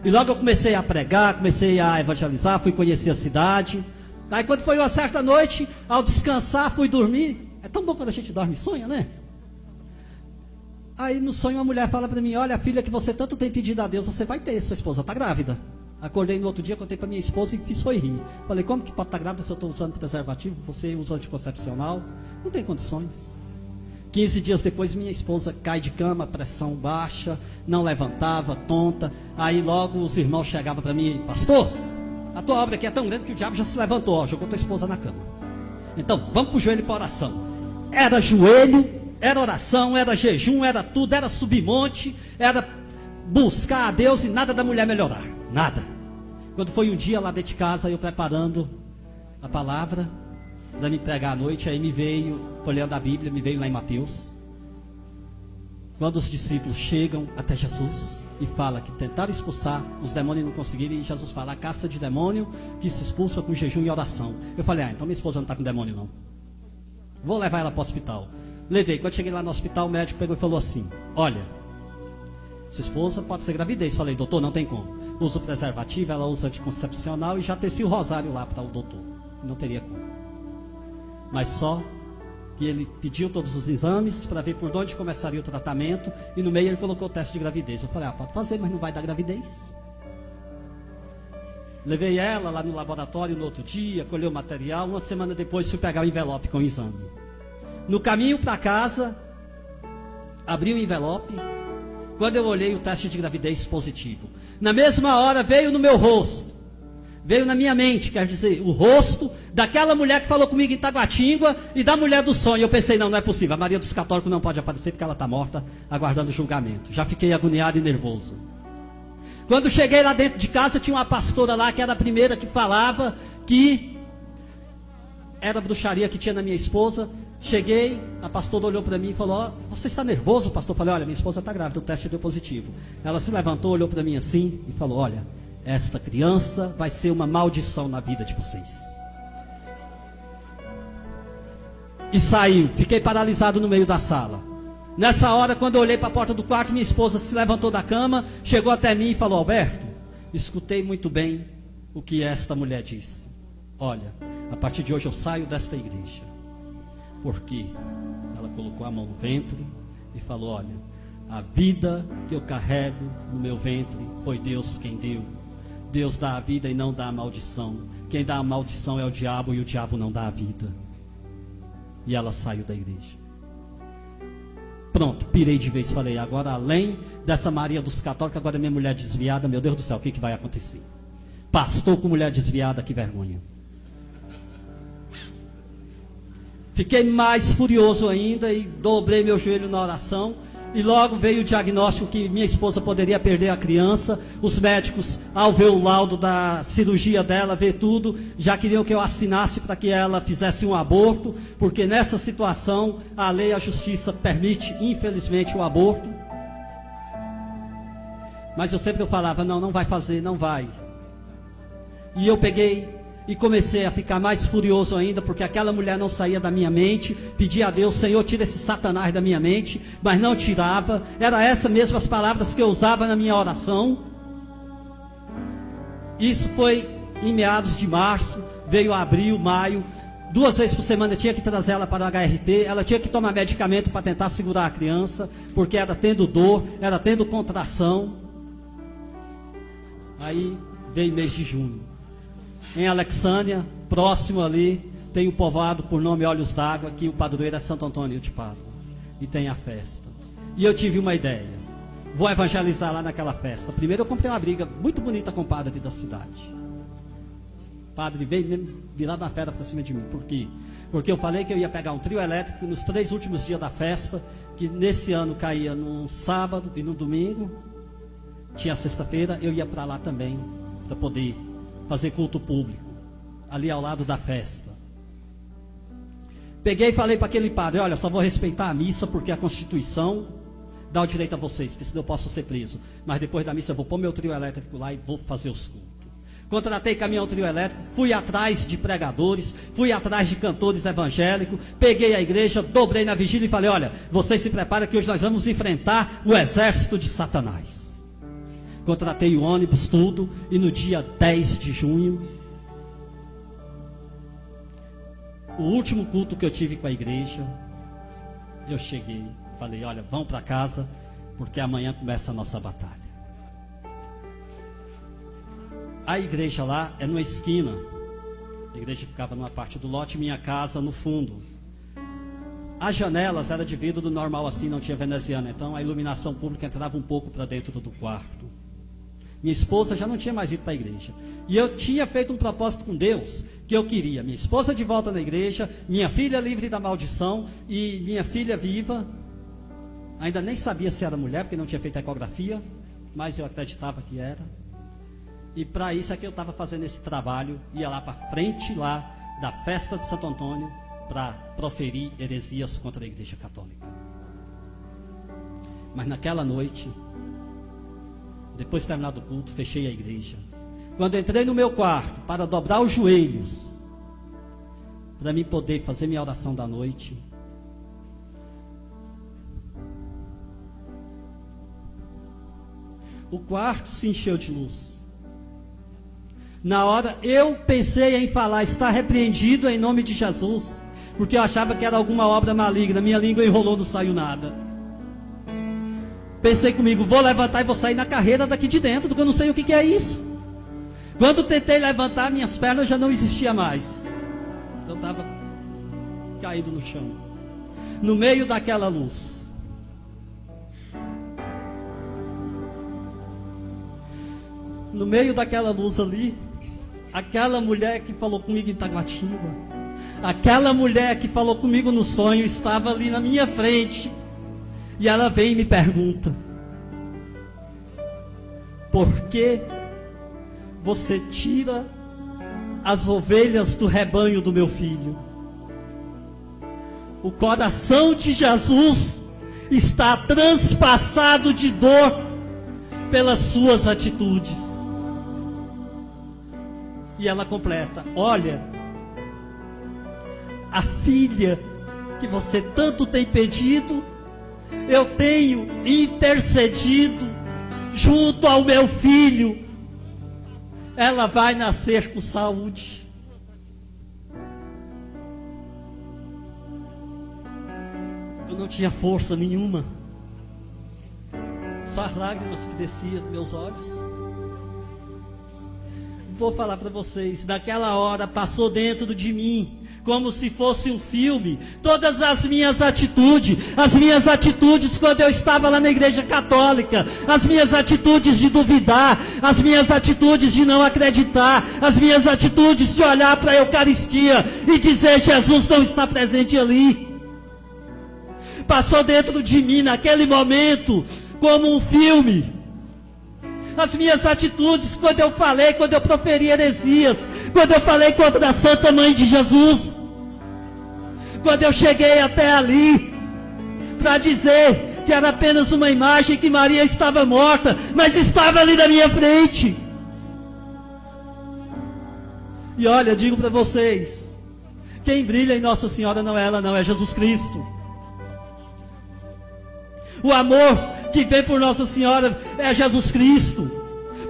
E logo eu comecei a pregar, comecei a evangelizar, fui conhecer a cidade. Aí quando foi uma certa noite, ao descansar, fui dormir. É tão bom quando a gente dorme e sonha, né? Aí no sonho uma mulher fala para mim, olha, a filha que você tanto tem pedido a Deus, você vai ter, sua esposa está grávida. Acordei no outro dia, contei para minha esposa e fiz foi rir. Falei, como que pode estar grávida se eu estou usando preservativo, você usa anticoncepcional? Não tem condições. 15 dias depois minha esposa cai de cama, pressão baixa, não levantava, tonta. Aí logo os irmãos chegavam para mim, pastor, a tua obra aqui é tão grande que o diabo já se levantou, ó, jogou tua esposa na cama. Então, vamos para o joelho e para oração. Era joelho, era oração, era jejum, era tudo, era subir monte, era buscar a Deus e nada da mulher melhorar, nada. Quando foi um dia lá dentro de casa, eu preparando a palavra para me pregar à noite, aí me veio, folheando a Bíblia, me veio lá em Mateus. Quando os discípulos chegam até Jesus e fala que tentaram expulsar os demônios e não conseguiram, e Jesus fala, a casta de demônio que se expulsa com jejum e oração. Eu falei, então minha esposa não está com demônio não. Vou levar ela para o hospital. Levei, quando cheguei lá no hospital, o médico pegou e falou assim, olha, sua esposa pode ser gravidez. Falei, doutor, não tem como. Usa o preservativo, ela usa anticoncepcional e já teci o rosário lá para o doutor. Não teria como. Mas só que ele pediu todos os exames para ver por onde começaria o tratamento e no meio ele colocou o teste de gravidez. Eu falei, pode fazer, mas não vai dar gravidez. Levei ela lá no laboratório no outro dia, colhei o material, uma semana depois fui pegar o envelope com o exame. No caminho para casa, abri o envelope, quando eu olhei o teste de gravidez positivo. Na mesma hora veio no meu rosto. Veio na minha mente, quer dizer, o rosto daquela mulher que falou comigo em Taguatinga e da mulher do sonho. Eu pensei, não é possível, a Maria dos Católicos não pode aparecer porque ela está morta, aguardando o julgamento. Já fiquei agoniado e nervoso. Quando cheguei lá dentro de casa, tinha uma pastora lá que era a primeira que falava que era bruxaria que tinha na minha esposa. Cheguei, a pastora olhou para mim e falou, você está nervoso, pastor? Eu falei, olha, minha esposa está grávida, o teste deu positivo. Ela se levantou, olhou para mim assim e falou, olha, esta criança vai ser uma maldição na vida de vocês. E saiu, fiquei paralisado no meio da sala. Nessa hora, quando eu olhei para a porta do quarto, minha esposa se levantou da cama, chegou até mim e falou, Alberto, escutei muito bem o que esta mulher disse. Olha, a partir de hoje eu saio desta igreja. Porque ela colocou a mão no ventre e falou, olha, a vida que eu carrego no meu ventre foi Deus quem deu. Deus dá a vida e não dá a maldição. Quem dá a maldição é o diabo e o diabo não dá a vida. E ela saiu da igreja. Pronto, pirei de vez. Falei, agora além dessa Maria dos Católicos, agora minha mulher desviada, meu Deus do céu, o que vai acontecer? Pastor com mulher desviada, que vergonha. Fiquei mais furioso ainda e dobrei meu joelho na oração. E logo veio o diagnóstico que minha esposa poderia perder a criança. Os médicos, ao ver o laudo da cirurgia dela, ver tudo, já queriam que eu assinasse para que ela fizesse um aborto, porque nessa situação a lei e a justiça permite, infelizmente, o aborto. Mas eu sempre falava, não vai fazer, não vai. E eu peguei e comecei a ficar mais furioso ainda, porque aquela mulher não saía da minha mente. Pedi a Deus, Senhor, tira esse Satanás da minha mente, mas não tirava. Era essas mesmas palavras que eu usava na minha oração. Isso foi em meados de março, veio abril, maio. 2 vezes por semana eu tinha que trazer ela para o HRT, ela tinha que tomar medicamento para tentar segurar a criança, porque era tendo dor, era tendo contração. Aí veio mês de junho. Em Alexânia, próximo ali, tem o povoado por nome Olhos d'Água, que o padroeiro é Santo Antônio de Pádua. E tem a festa. E eu tive uma ideia. Vou evangelizar lá naquela festa. Primeiro eu comprei uma briga muito bonita com o padre da cidade. O padre veio mesmo virado na fera para cima de mim. Por quê? Porque eu falei que eu ia pegar um trio elétrico nos 3 últimos dias da festa, que nesse ano caía num sábado e no domingo. Tinha sexta-feira, eu ia para lá também, para poder fazer culto público, ali ao lado da festa. Peguei e falei para aquele padre, olha, só vou respeitar a missa, porque a Constituição dá o direito a vocês, porque senão eu posso ser preso. Mas depois da missa eu vou pôr meu trio elétrico lá e vou fazer os cultos. Contratei caminhão trio elétrico, fui atrás de pregadores, fui atrás de cantores evangélicos, peguei a igreja, dobrei na vigília e falei, olha, vocês se preparem que hoje nós vamos enfrentar o exército de Satanás. contratei o ônibus, tudo, e no dia 10 de junho, o último culto que eu tive com a igreja, eu cheguei, falei, olha, vão para casa, porque amanhã começa a nossa batalha. A igreja lá é numa esquina, a igreja ficava numa parte do lote, minha casa no fundo. As janelas eram de vidro normal assim, não tinha veneziana, então a iluminação pública entrava um pouco para dentro do quarto. Minha esposa já não tinha mais ido para a igreja. E eu tinha feito um propósito com Deus, que eu queria minha esposa de volta na igreja, minha filha livre da maldição e minha filha viva. Ainda nem sabia se era mulher, porque não tinha feito ecografia, mas eu acreditava que era. E para isso é que eu estava fazendo esse trabalho, ia lá para frente lá da festa de Santo Antônio, para proferir heresias contra a igreja católica. Mas naquela noite, depois de terminar o culto, fechei a igreja. Quando entrei no meu quarto para dobrar os joelhos, para mim poder fazer minha oração da noite, o quarto se encheu de luz. Na hora eu pensei em falar, está repreendido em nome de Jesus, porque eu achava que era alguma obra maligna. Minha língua enrolou, não saiu nada. Pensei comigo, vou levantar e vou sair na carreira daqui de dentro, porque eu não sei o que é isso. Quando tentei levantar, minhas pernas já não existiam mais. Eu estava caído no chão, no meio daquela luz. No meio daquela luz ali, aquela mulher que falou comigo em Taguatinga, aquela mulher que falou comigo no sonho, estava ali na minha frente. E ela vem e me pergunta: por que você tira as ovelhas do rebanho do meu filho? O coração de Jesus está transpassado de dor pelas suas atitudes. E ela completa: olha, a filha que você tanto tem pedido, eu tenho intercedido junto ao meu filho. Ela vai nascer com saúde. Eu não tinha força nenhuma, só as lágrimas que desciam dos meus olhos. Vou falar para vocês, naquela hora passou dentro de mim, como se fosse um filme, todas as minhas atitudes quando eu estava lá na igreja católica, as minhas atitudes de duvidar, as minhas atitudes de não acreditar, as minhas atitudes de olhar para a Eucaristia e dizer: Jesus não está presente ali. Passou dentro de mim naquele momento como um filme. As minhas atitudes quando eu proferi heresias, quando eu falei contra a Santa Mãe de Jesus, quando eu cheguei até ali para dizer que era apenas uma imagem, que Maria estava morta, mas estava ali na minha frente. E olha, digo para vocês, quem brilha em Nossa Senhora não é ela, não, é Jesus Cristo. O amor que vem por Nossa Senhora é Jesus Cristo,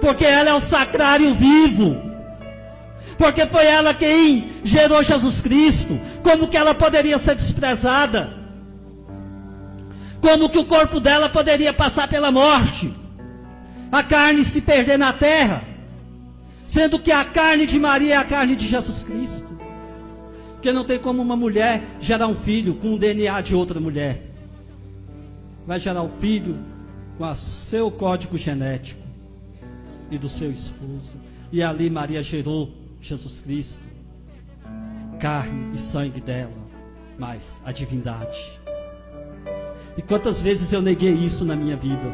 porque ela é o sacrário vivo, porque foi ela quem gerou Jesus Cristo. Como que ela poderia ser desprezada? Como que o corpo dela poderia passar pela morte, a carne se perder na terra, sendo que a carne de Maria é a carne de Jesus Cristo? Porque não tem como uma mulher gerar um filho com o DNA de outra mulher. Vai gerar o filho com o seu código genético e do seu esposo. E ali Maria gerou Jesus Cristo, carne e sangue dela, mas a divindade. E quantas vezes eu neguei isso na minha vida?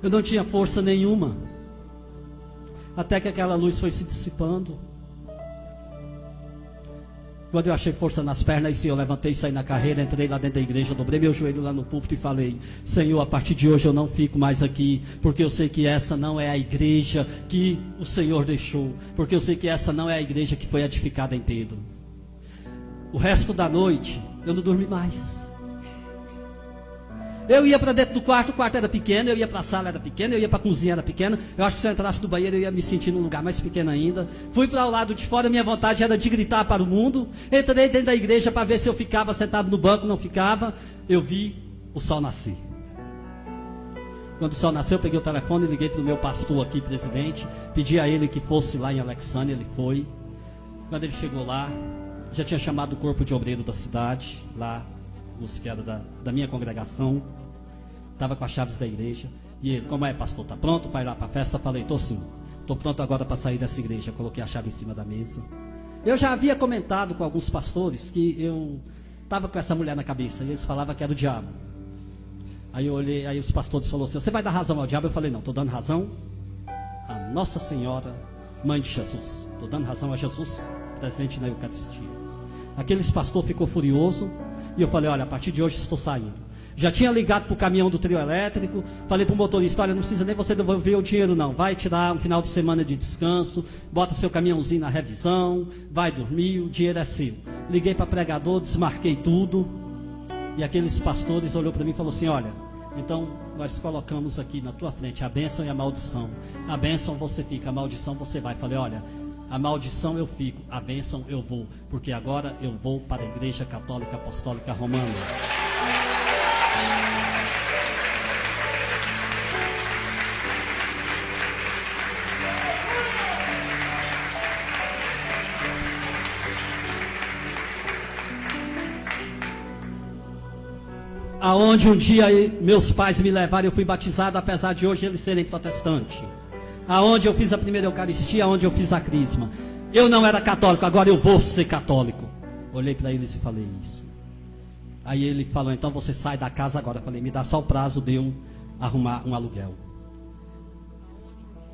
Eu não tinha força nenhuma, até que aquela luz foi se dissipando. Quando eu achei força nas pernas, eu levantei, saí na carreira, entrei lá dentro da igreja, dobrei meu joelho lá no púlpito e falei: Senhor, a partir de hoje eu não fico mais aqui, porque eu sei que essa não é a igreja que o Senhor deixou, porque eu sei que essa não é a igreja que foi edificada em Pedro. O resto da noite eu não dormi mais. Eu ia para dentro do quarto, o quarto era pequeno, eu ia para a sala, era pequeno, eu ia para a cozinha, era pequeno. Eu acho que se eu entrasse no banheiro, eu ia me sentir num lugar mais pequeno ainda. Fui para o lado de fora, minha vontade era de gritar para o mundo. Entrei dentro da igreja para ver se eu ficava sentado no banco, não ficava. Eu vi o sol nascer. Quando o sol nasceu, eu peguei o telefone e liguei para o meu pastor aqui, presidente. Pedi a ele que fosse lá em Alexandria, ele foi. Quando ele chegou lá, já tinha chamado o corpo de obreiro da cidade, lá, os que era da minha congregação. Estava com as chaves da igreja. E ele, como é, pastor, está pronto para ir lá para a festa? Eu falei, estou sim. Estou pronto agora para sair dessa igreja. Coloquei a chave em cima da mesa. Eu já havia comentado com alguns pastores que eu estava com essa mulher na cabeça. E eles falavam que era o diabo. Aí eu olhei, aí os pastores falaram assim, você vai dar razão ao diabo? Eu falei, não, estou dando razão a Nossa Senhora, Mãe de Jesus. Estou dando razão a Jesus presente na Eucaristia. Aqueles pastores ficou furioso. E eu falei, olha, a partir de hoje estou saindo. Já tinha ligado para o caminhão do trio elétrico. Falei para o motorista, olha, não precisa nem você devolver o dinheiro não. Vai tirar um final de semana de descanso. Bota seu caminhãozinho na revisão. Vai dormir, o dinheiro é seu. Liguei para pregador, desmarquei tudo. E aqueles pastores olhou para mim e falou assim, olha, então nós colocamos aqui na tua frente a bênção e a maldição. A bênção você fica, a maldição você vai. Falei, olha, a maldição eu fico, a bênção eu vou. Porque agora eu vou para a Igreja Católica Apostólica Romana. Aonde um dia meus pais me levaram, eu fui batizado, apesar de hoje eles serem protestantes. Aonde eu fiz a primeira Eucaristia, aonde eu fiz a crisma. Eu não era católico, agora eu vou ser católico. Olhei para eles e falei isso. Aí ele falou, então você sai da casa agora. Eu falei, me dá só o prazo de eu arrumar um aluguel.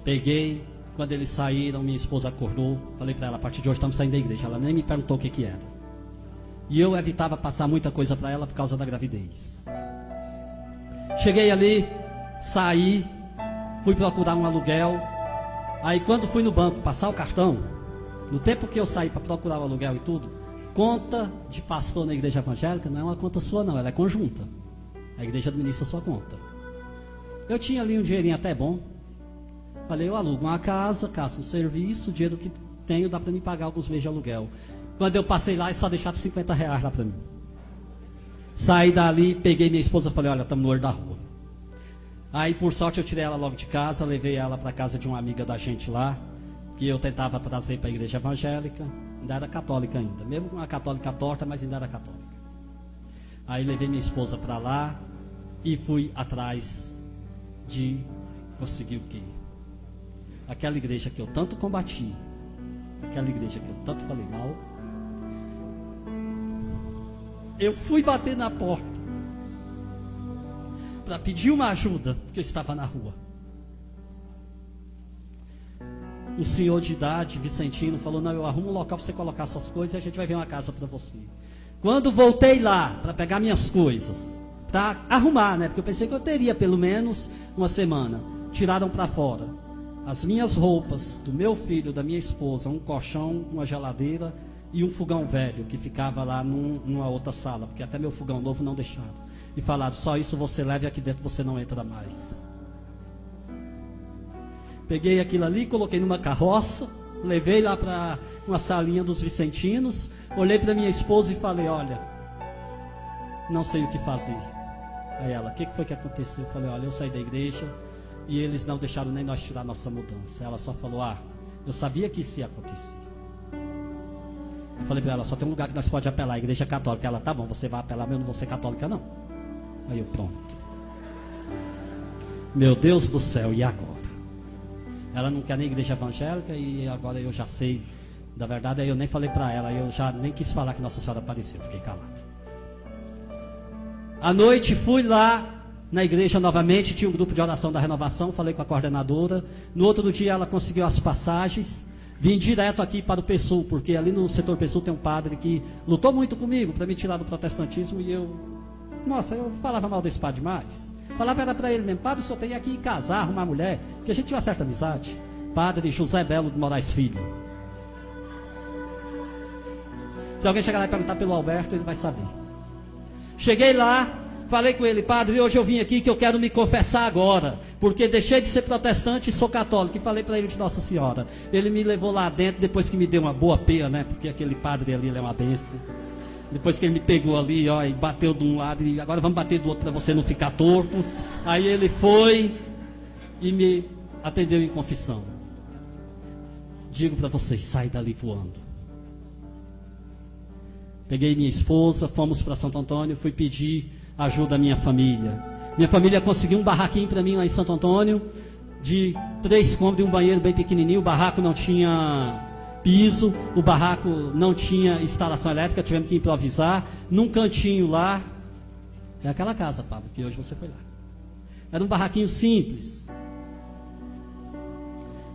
Peguei, quando eles saíram, minha esposa acordou. Falei para ela, a partir de hoje estamos saindo da igreja. Ela nem me perguntou o que era. E eu evitava passar muita coisa para ela por causa da gravidez. Cheguei ali, saí, fui procurar um aluguel. Aí quando fui no banco passar o cartão, no tempo que eu saí para procurar o aluguel e tudo, conta de pastor na igreja evangélica não é uma conta sua não, ela é conjunta. A igreja administra a sua conta. Eu tinha ali um dinheirinho até bom. Falei, eu alugo uma casa, caço um serviço, o dinheiro que tenho dá para me pagar alguns meses de aluguel. Quando eu passei lá, eles só deixaram R$50 lá para mim. Saí dali, peguei minha esposa e falei, olha, estamos no olho da rua. Aí, por sorte, eu tirei ela logo de casa, levei ela para casa de uma amiga da gente lá, que eu tentava trazer para a igreja evangélica. Ainda era católica ainda, mesmo uma católica torta, mas ainda era católica. Aí levei minha esposa para lá e fui atrás de conseguir o quê? Aquela igreja que eu tanto combati, aquela igreja que eu tanto falei mal. Eu fui bater na porta para pedir uma ajuda, porque eu estava na rua. Um senhor de idade, Vicentino, falou, não, eu arrumo um local para você colocar suas coisas e a gente vai ver uma casa para você. Quando voltei lá para pegar minhas coisas, para arrumar, né? Porque eu pensei que eu teria pelo menos uma semana. Tiraram para fora as minhas roupas, do meu filho, da minha esposa, um colchão, uma geladeira e um fogão velho que ficava lá numa outra sala, porque até meu fogão novo não deixaram. E falaram, só isso você leva e aqui dentro você não entra mais. Peguei aquilo ali, coloquei numa carroça, levei lá para uma salinha dos Vicentinos, olhei para minha esposa e falei, olha, não sei o que fazer. Aí ela, o que foi que aconteceu? Eu falei, olha, eu saí da igreja e eles não deixaram nem nós tirar nossa mudança. Ela só falou, eu sabia que isso ia acontecer. Eu falei para ela, só tem um lugar que nós podemos apelar, a igreja católica. Ela, tá bom, você vai apelar, mas eu não vou ser católica não. Aí eu, pronto. Meu Deus do céu, e agora? Ela não quer nem igreja evangélica e agora eu já sei. Da verdade, aí eu nem falei para ela, eu já nem quis falar que Nossa Senhora apareceu, fiquei calado. À noite fui lá na igreja novamente, tinha um grupo de oração da renovação, falei com a coordenadora. No outro dia ela conseguiu as passagens. Vim direto aqui para o PSUL, porque ali no setor PSUL tem um padre que lutou muito comigo para me tirar do protestantismo e eu falava mal desse padre demais. Falava era para ele mesmo, padre, o senhor tem que casar, arrumar mulher, porque a gente tinha uma certa amizade. Padre José Belo de Moraes Filho. Se alguém chegar lá e perguntar pelo Alberto, ele vai saber. Cheguei lá, Falei com ele: padre, hoje eu vim aqui que eu quero me confessar agora, porque deixei de ser protestante e sou católico. E falei para ele de Nossa Senhora. Ele me levou lá dentro, depois que me deu uma boa peia, né? Porque aquele padre ali, ele é uma bênção. Depois que ele me pegou ali, ó, e bateu de um lado, e agora vamos bater do outro para você não ficar torto. Aí ele foi e me atendeu em confissão. Digo para vocês, sai dali voando. Peguei minha esposa, fomos para Santo Antônio, fui pedir ajuda à minha família. Minha família conseguiu um barraquinho para mim lá em Santo Antônio, de 3 cômodos e um banheiro bem pequenininho. O barraco não tinha piso, o barraco não tinha instalação elétrica, tivemos que improvisar. Num cantinho lá, é aquela casa, Pablo, que hoje você foi lá. Era um barraquinho simples.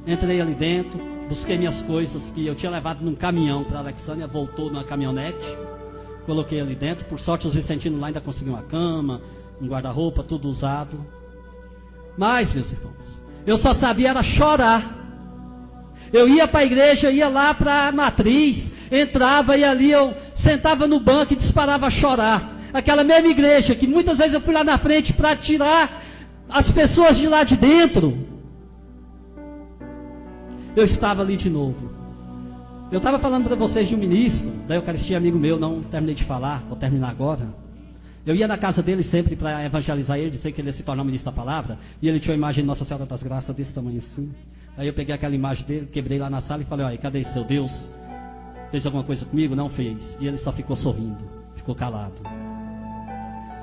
Entrei ali dentro, busquei minhas coisas que eu tinha levado num caminhão para a Alexânia, voltou numa caminhonete. Coloquei ali dentro. Por sorte, os vicentinos lá ainda conseguiram uma cama, um guarda-roupa, tudo usado. Mas, meus irmãos, eu só sabia era chorar. Eu ia para a igreja, ia lá para a matriz, entrava e ali eu sentava no banco e disparava a chorar. Aquela mesma igreja que muitas vezes eu fui lá na frente para tirar as pessoas de lá de dentro. Eu estava ali de novo. Eu estava falando para vocês de um ministro da Eucaristia, amigo meu, não terminei de falar, vou terminar agora. Eu ia na casa dele sempre para evangelizar ele, dizer que ele ia se tornar um ministro da palavra, e ele tinha uma imagem de Nossa Senhora das Graças desse tamanho assim. Aí eu peguei aquela imagem dele, quebrei lá na sala e falei: olha, cadê seu Deus? Fez alguma coisa comigo? Não fez. E ele só ficou sorrindo, ficou calado.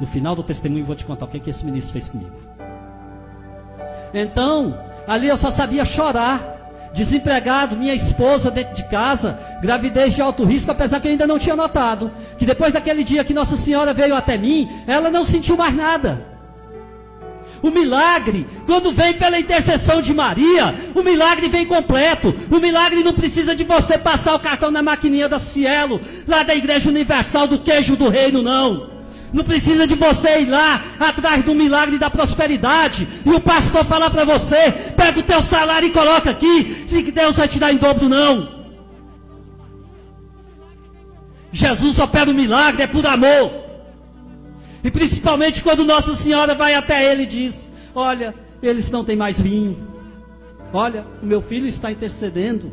No final do testemunho eu vou te contar o que esse ministro fez comigo. Então, ali eu só sabia chorar. Desempregado, minha esposa dentro de casa, gravidez de alto risco, apesar que eu ainda não tinha notado, que depois daquele dia que Nossa Senhora veio até mim, ela não sentiu mais nada. O milagre, quando vem pela intercessão de Maria, o milagre vem completo. O milagre não precisa de você passar o cartão na maquininha da Cielo, lá da Igreja Universal do Queijo do Reino, não. Não precisa de você ir lá atrás do milagre da prosperidade e o pastor falar para você: pega o teu salário e coloca aqui, que Deus vai te dar em dobro, não. Jesus opera o milagre, é por amor. E principalmente quando Nossa Senhora vai até ele e diz: olha, eles não têm mais vinho. Olha, o meu filho está intercedendo,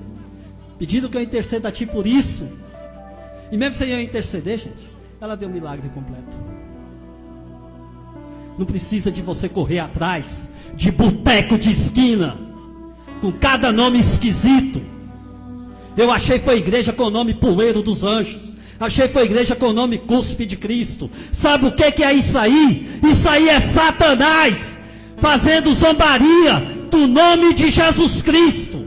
pedindo que eu interceda a ti por isso. E mesmo sem eu interceder, gente, ela deu um milagre completo. Não precisa de você correr atrás de boteco de esquina, com cada nome esquisito. Eu achei foi igreja com o nome Puleiro dos Anjos. Achei foi igreja com o nome Cuspe de Cristo. Sabe o que é isso aí? Isso aí é Satanás fazendo zombaria do nome de Jesus Cristo.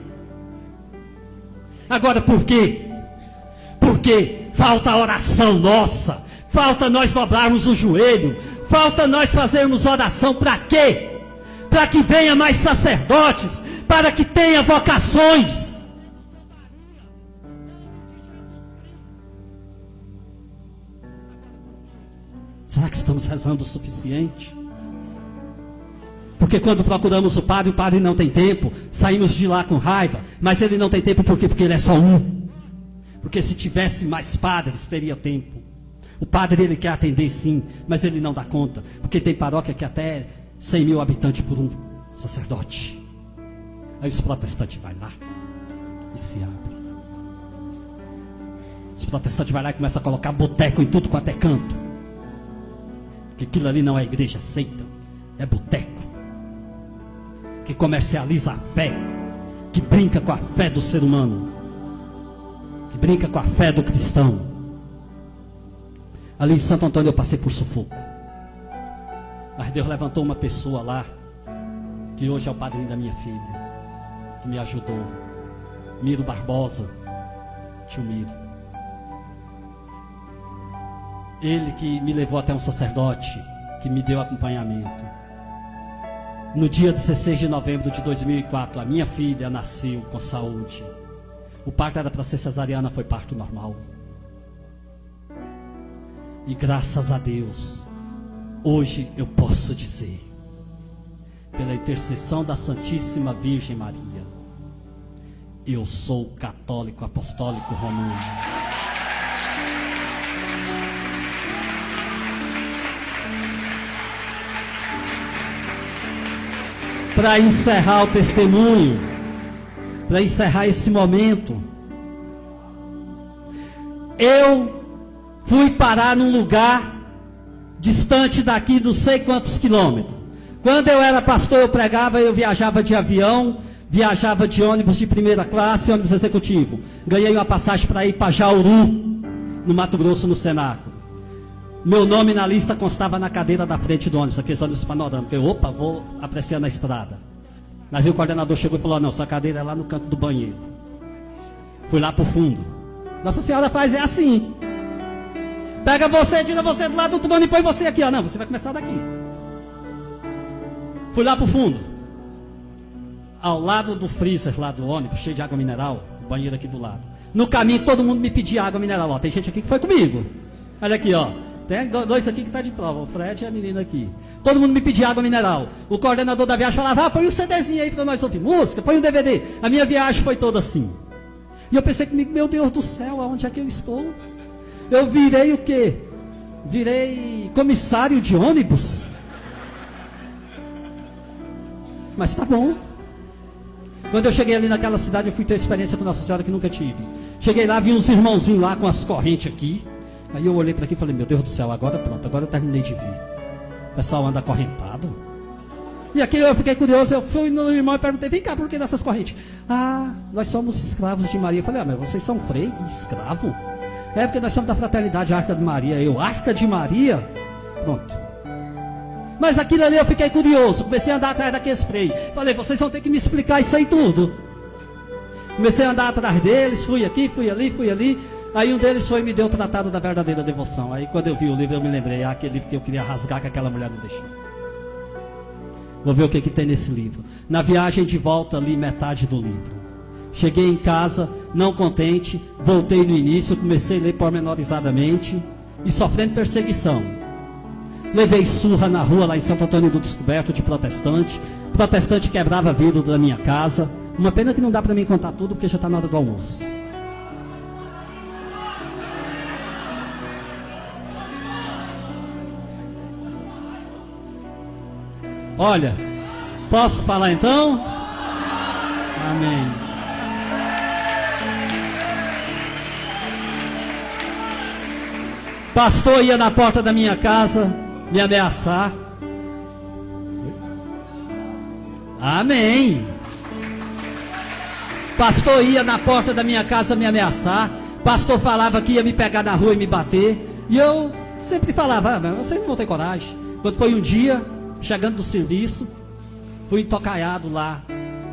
Agora por quê? Porque falta a oração nossa. Falta nós dobrarmos o joelho. Falta nós fazermos oração para quê? Para que venha mais sacerdotes, para que tenha vocações. Será que estamos rezando o suficiente? Porque quando procuramos o padre não tem tempo, saímos de lá com raiva, mas ele não tem tempo por quê? Porque ele é só um. Porque se tivesse mais padres, teria tempo. O padre, ele quer atender sim, mas ele não dá conta, porque tem paróquia que até 100 mil habitantes por um sacerdote. Aí os protestantes vão lá e se abrem. Os protestantes vão lá e começam a colocar boteco em tudo quanto é canto. Porque aquilo ali não é igreja, seita, é boteco. Que comercializa a fé, que brinca com a fé do ser humano, que brinca com a fé do cristão. Ali em Santo Antônio eu passei por sufoco. Mas Deus levantou uma pessoa lá, que hoje é o padrinho da minha filha, que me ajudou. Miro Barbosa, tio Miro. Ele que me levou até um sacerdote, que me deu acompanhamento. No dia 16 de novembro de 2004, a minha filha nasceu com saúde. O parto era para ser cesariana, foi parto normal. E graças a Deus, hoje eu posso dizer, pela intercessão da Santíssima Virgem Maria, eu sou católico apostólico romano. para encerrar o testemunho, para encerrar esse momento, eu fui parar num lugar distante daqui, não sei quantos quilômetros. Quando eu era pastor, eu pregava, eu viajava de avião, viajava de ônibus de primeira classe, ônibus executivo. Ganhei uma passagem para ir para Jauru, no Mato Grosso, no cenáculo. Meu nome na lista constava na cadeira da frente do ônibus, aqueles ônibus panorâmicos. Eu, opa, vou apreciando a estrada. Mas aí o coordenador chegou e falou: não, sua cadeira é lá no canto do banheiro. Fui lá pro fundo. Nossa Senhora faz assim. Pega você, tira você do lado do trono e põe você aqui. Ó. Não, você vai começar daqui. Fui lá pro fundo. Ao lado do freezer lá do ônibus, cheio de água mineral, o banheiro aqui do lado. No caminho todo mundo me pedia água mineral. Ó, tem gente aqui que foi comigo. Olha aqui, ó. Tem dois aqui que está de prova, o Fred e a menina aqui. Todo mundo me pedia água mineral. O coordenador da viagem falava: põe um CDzinho aí para nós ouvir música, põe um DVD. A minha viagem foi toda assim. E eu pensei comigo: meu Deus do céu, aonde é que eu estou? Eu virei o quê? Virei comissário de ônibus? Mas tá bom. Quando eu cheguei ali naquela cidade, eu fui ter experiência com Nossa Senhora que nunca tive. Cheguei lá, vi uns irmãozinhos lá com as correntes aqui. Aí eu olhei para aqui e falei: meu Deus do céu, agora pronto, agora eu terminei de vir. O pessoal anda acorrentado. E aqui eu fiquei curioso, eu fui no irmão e perguntei: vem cá, por que dessas correntes? Ah, nós somos escravos de Maria. Eu falei: mas vocês são freio e escravo? É porque nós somos da fraternidade Arca de Maria. Eu, Arca de Maria? Pronto. Mas aquilo ali eu fiquei curioso, comecei a andar atrás daqueles freios. Falei: vocês vão ter que me explicar isso aí tudo. Comecei a andar atrás deles, fui aqui, fui ali, fui ali. Aí um deles foi e me deu o Tratado da Verdadeira Devoção. Aí quando eu vi o livro eu me lembrei: aquele livro que eu queria rasgar, que aquela mulher não deixou. Vou ver o que tem nesse livro. Na viagem de volta li metade do livro. Cheguei em casa, não contente, voltei no início, comecei a ler pormenorizadamente e sofrendo perseguição. Levei surra na rua lá em Santo Antônio do Descoberto de protestante. Protestante quebrava vidro da minha casa. Uma pena que não dá para mim contar tudo porque já está na hora do almoço. Olha, posso falar então? Amém. Pastor ia na porta da minha casa me ameaçar. Amém. Pastor ia na porta da minha casa me ameaçar. Pastor falava que ia me pegar na rua e me bater. E eu sempre falava: eu sempre não tenho coragem. Quando foi um dia, chegando do serviço, fui entocaiado lá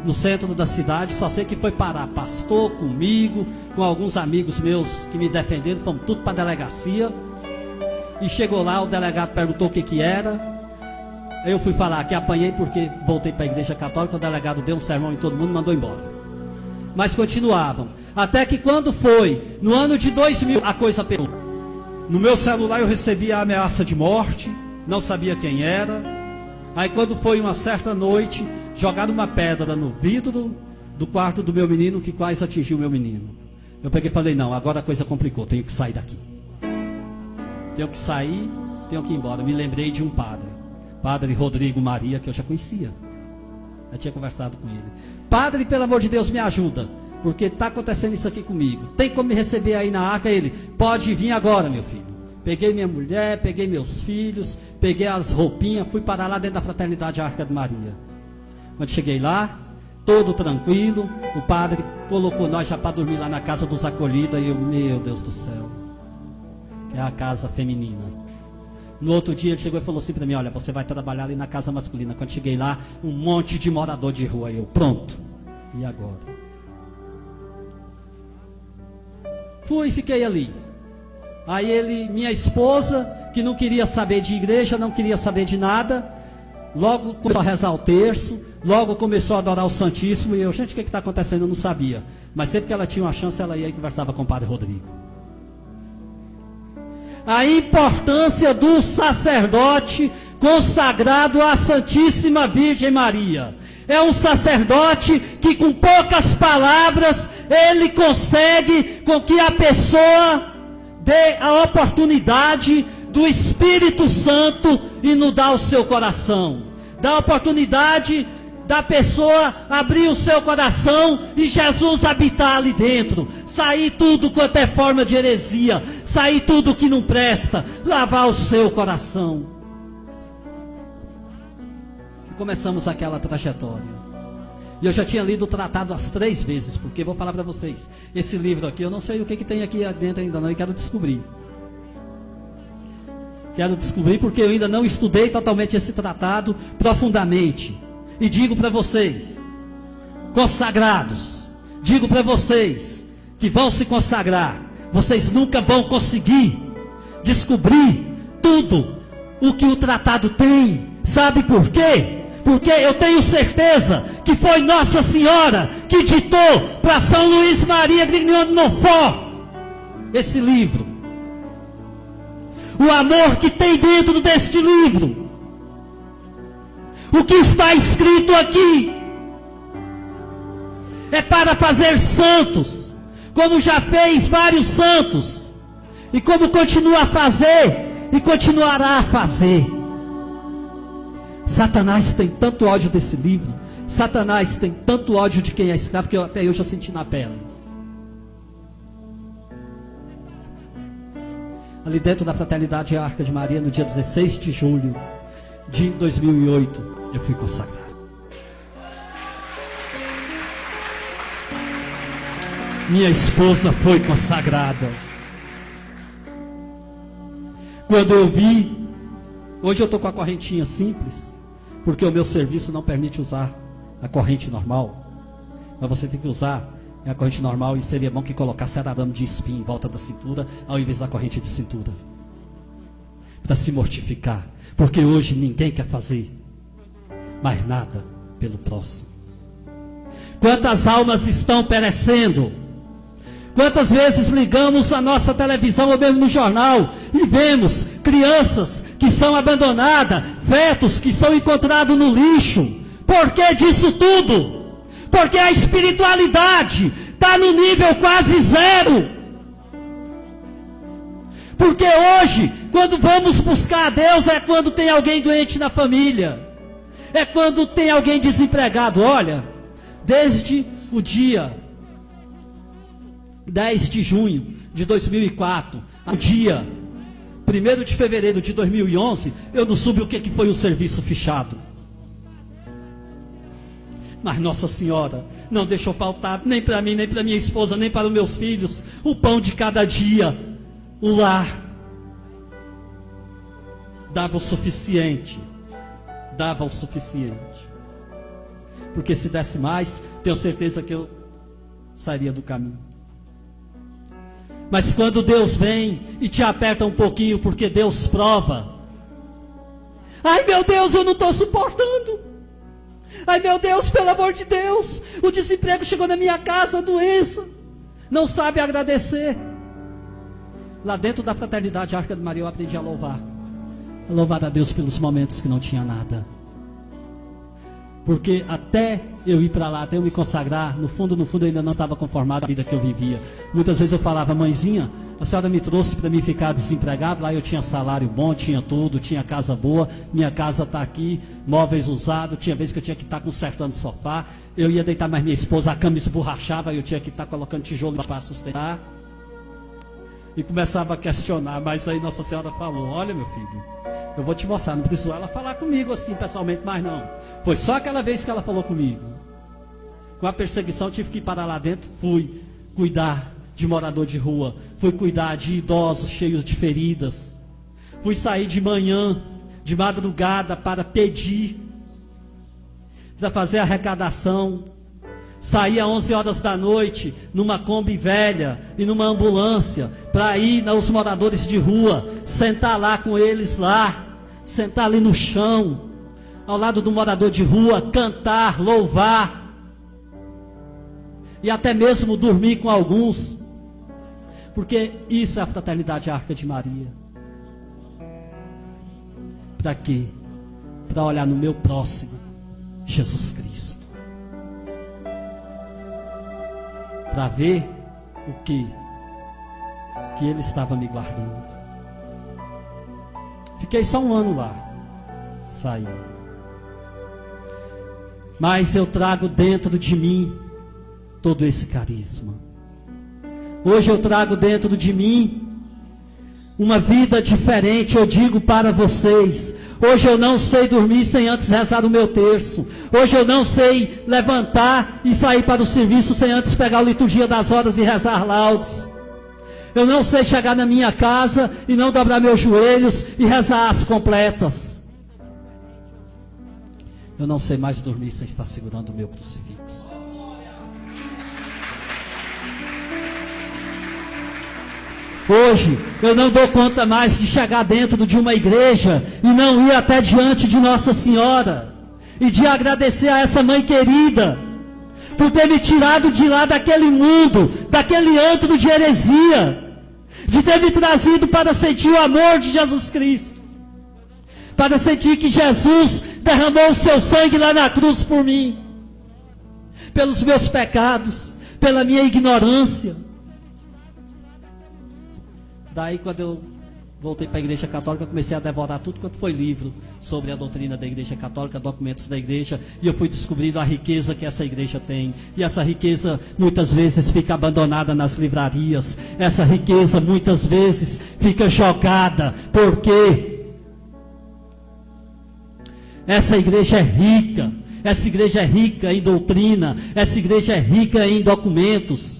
no centro da cidade. Só sei que foi parar pastor comigo, com alguns amigos meus que me defenderam. Fomos tudo para a delegacia. E chegou lá, o delegado perguntou o que era. Eu fui falar que apanhei porque voltei para a igreja católica. O delegado deu um sermão em todo mundo e mandou embora. Mas continuavam. Até que quando foi, no ano de 2000, a coisa pegou. No meu celular eu recebi a ameaça de morte. Não sabia quem era. Aí quando foi uma certa noite, jogaram uma pedra no vidro do quarto do meu menino, que quase atingiu o meu menino. Eu peguei e falei: não, agora a coisa complicou, tenho que sair daqui. Tenho que sair, tenho que ir embora. Me lembrei de um padre, Padre Rodrigo Maria, que eu já conhecia. Eu tinha conversado com ele. Padre, pelo amor de Deus, me ajuda, porque está acontecendo isso aqui comigo. Tem como me receber aí na arca? Ele: pode vir agora, meu filho. Peguei minha mulher, peguei meus filhos, peguei as roupinhas, fui parar lá dentro da fraternidade Arca de Maria. Quando cheguei lá, todo tranquilo, o padre colocou nós já para dormir lá na casa dos acolhidos. E eu: meu Deus do céu, é a casa feminina. No outro dia ele chegou e falou assim para mim: olha, você vai trabalhar ali na casa masculina. Quando cheguei lá, um monte de morador de rua. Eu: pronto, e agora? Fui e fiquei ali. Aí ele, minha esposa, que não queria saber de igreja, não queria saber de nada, logo começou a rezar o terço, logo começou a adorar o Santíssimo. E eu: gente, o que está acontecendo? Eu não sabia. Mas sempre que ela tinha uma chance, ela ia e conversava com o Padre Rodrigo. A importância do sacerdote consagrado à Santíssima Virgem Maria. É um sacerdote que com poucas palavras ele consegue com que a pessoa dê a oportunidade do Espírito Santo inundar o seu coração. Dá a oportunidade da pessoa abrir o seu coração e Jesus habitar ali dentro. Sair tudo quanto é forma de heresia, sair tudo que não presta, lavar o seu coração. E começamos aquela trajetória. E eu já tinha lido o tratado as 3 vezes, porque vou falar para vocês, esse livro aqui, eu não sei o que tem aqui dentro ainda não, e quero descobrir. Quero descobrir porque eu ainda não estudei totalmente esse tratado profundamente. E digo para vocês, consagrados, digo para vocês que vão se consagrar, vocês nunca vão conseguir descobrir tudo o que o tratado tem. Sabe por quê? Porque eu tenho certeza que foi Nossa Senhora que ditou para São Luís Maria Grignion de Montfort esse livro. O amor que tem dentro deste livro. O que está escrito aqui é para fazer santos, como já fez vários santos, e como continua a fazer e continuará a fazer. Satanás tem tanto ódio desse livro, Satanás tem tanto ódio de quem é escravo, que até eu já senti na pele. Ali dentro da Fraternidade Arca de Maria, no dia 16 de julho de 2008, eu fui consagrado. Minha esposa foi consagrada. Quando eu vi, hoje eu estou com a correntinha simples, porque o meu serviço não permite usar a corrente normal. Mas você tem que usar a corrente normal, e seria bom que colocasse arame de espinho em volta da cintura, ao invés da corrente de cintura. Para se mortificar. Porque hoje ninguém quer fazer mais nada pelo próximo. Quantas almas estão perecendo? Quantas vezes ligamos a nossa televisão ou mesmo no jornal e vemos crianças que são abandonadas, fetos que são encontrados no lixo? Por que disso tudo? Porque a espiritualidade está no nível quase zero. Porque hoje, quando vamos buscar a Deus, é quando tem alguém doente na família, é quando tem alguém desempregado. Olha, desde o dia 10 de junho de 2004, o dia 1º de fevereiro de 2011, eu não soube o que foi um serviço fechado. Mas Nossa Senhora não deixou faltar, nem para mim, nem para minha esposa, nem para os meus filhos, o pão de cada dia. O lar dava o suficiente. Dava o suficiente. Porque se desse mais, tenho certeza que eu sairia do caminho. Mas quando Deus vem e te aperta um pouquinho, porque Deus prova. Ai meu Deus, eu não estou suportando. Ai meu Deus, pelo amor de Deus, o desemprego chegou na minha casa, a doença. Não sabe agradecer. Lá dentro da Fraternidade Arca de Maria eu aprendi a louvar. A louvar a Deus pelos momentos que não tinha nada. Porque até eu ir para lá, até eu me consagrar, no fundo eu ainda não estava conformado com a vida que eu vivia. Muitas vezes eu falava, mãezinha, a senhora me trouxe para mim ficar desempregado. Lá eu tinha salário bom, tinha tudo, tinha casa boa. Minha casa está aqui, móveis usados. Tinha vezes que eu tinha que estar consertando sofá. Eu ia deitar mais minha esposa, a cama esborrachava, eu tinha que estar colocando tijolo para sustentar. E começava a questionar, mas aí Nossa Senhora falou, olha meu filho, eu vou te mostrar, não precisou ela falar comigo assim pessoalmente, mas não. Foi só aquela vez que ela falou comigo. Com a perseguição eu tive que ir para lá dentro, fui cuidar de morador de rua, fui cuidar de idosos cheios de feridas, fui sair de manhã, de madrugada para pedir, para fazer arrecadação. Saía às 11 horas da noite, numa Kombi velha e numa ambulância, para ir aos moradores de rua, sentar lá com eles lá, sentar ali no chão, ao lado do morador de rua, cantar, louvar, e até mesmo dormir com alguns, porque isso é a Fraternidade Arca de Maria. Para quê? Para olhar no meu próximo, Jesus Cristo. Para ver o que Ele estava me guardando. Fiquei só um ano lá. Saí. mas eu trago dentro de mim todo esse carisma. Hoje eu trago dentro de mim uma vida diferente. Eu digo para vocês, hoje eu não sei dormir sem antes rezar o meu terço. Hoje eu não sei levantar e sair para o serviço sem antes pegar a liturgia das horas e rezar laudes. Eu não sei chegar na minha casa e não dobrar meus joelhos e rezar as completas. Eu não sei mais dormir sem estar segurando o meu crucifixo. Hoje eu não dou conta mais de chegar dentro de uma igreja e não ir até diante de Nossa Senhora e de agradecer a essa mãe querida por ter me tirado de lá daquele mundo, daquele antro de heresia, de ter me trazido para sentir o amor de Jesus Cristo, para sentir que Jesus derramou o seu sangue lá na cruz por mim, pelos meus pecados, pela minha ignorância. Daí, quando eu voltei para a Igreja Católica, eu comecei a devorar tudo quanto foi livro sobre a doutrina da Igreja Católica, documentos da Igreja, e eu fui descobrindo a riqueza que essa igreja tem. E essa riqueza muitas vezes fica abandonada nas livrarias. Essa riqueza muitas vezes fica jogada. Por quê? Essa igreja é rica. Essa igreja é rica em doutrina. Essa igreja é rica em documentos.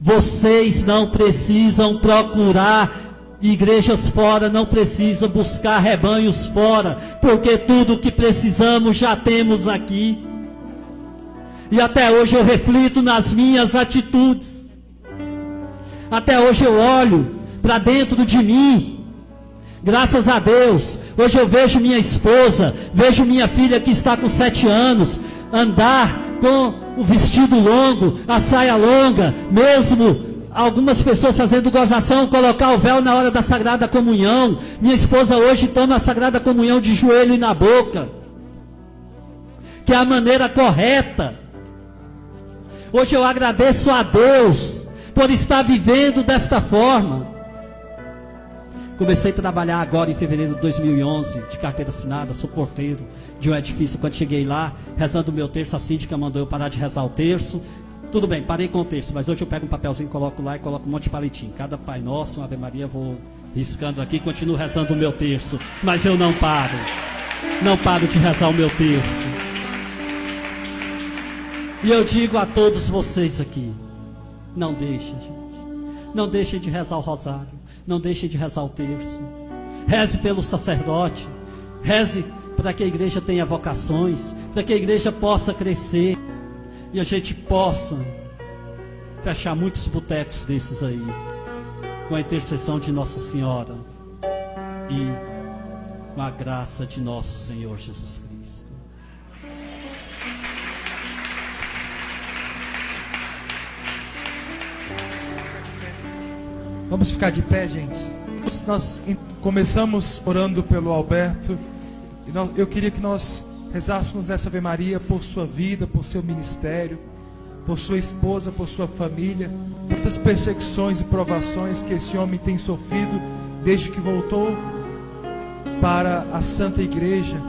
Vocês não precisam procurar igrejas fora, não precisam buscar rebanhos fora, porque tudo o que precisamos já temos aqui. E até hoje eu reflito nas minhas atitudes. Até hoje eu olho para dentro de mim. Graças a Deus, hoje eu vejo minha esposa, vejo minha filha que está com 7 anos, andar com o vestido longo, a saia longa, mesmo algumas pessoas fazendo gozação, colocar o véu na hora da Sagrada Comunhão. Minha esposa hoje toma a Sagrada Comunhão de joelho e na boca, que é a maneira correta. Hoje eu agradeço a Deus por estar vivendo desta forma. Comecei a trabalhar agora em fevereiro de 2011, de carteira assinada, sou porteiro de um edifício. Quando cheguei lá, rezando o meu terço, a síndica mandou eu parar de rezar o terço. Tudo bem, parei com o terço, mas hoje eu pego um papelzinho, coloco lá e coloco um monte de palitinho. Cada Pai Nosso, uma Ave Maria, vou riscando aqui, continuo rezando o meu terço. Mas eu não paro de rezar o meu terço. E eu digo a todos vocês aqui, não deixem, gente. Não deixem de rezar o rosário. Não deixem de rezar o terço. Reze pelo sacerdote. Reze para que a igreja tenha vocações, para que a igreja possa crescer e a gente possa fechar muitos botecos desses aí, com a intercessão de Nossa Senhora e com a graça de nosso Senhor Jesus Cristo. Vamos ficar de pé, gente. Nós começamos orando pelo Alberto. E eu queria que nós rezássemos nessa Ave Maria por sua vida, por seu ministério, por sua esposa, por sua família. Muitas perseguições e provações que esse homem tem sofrido desde que voltou para a Santa Igreja.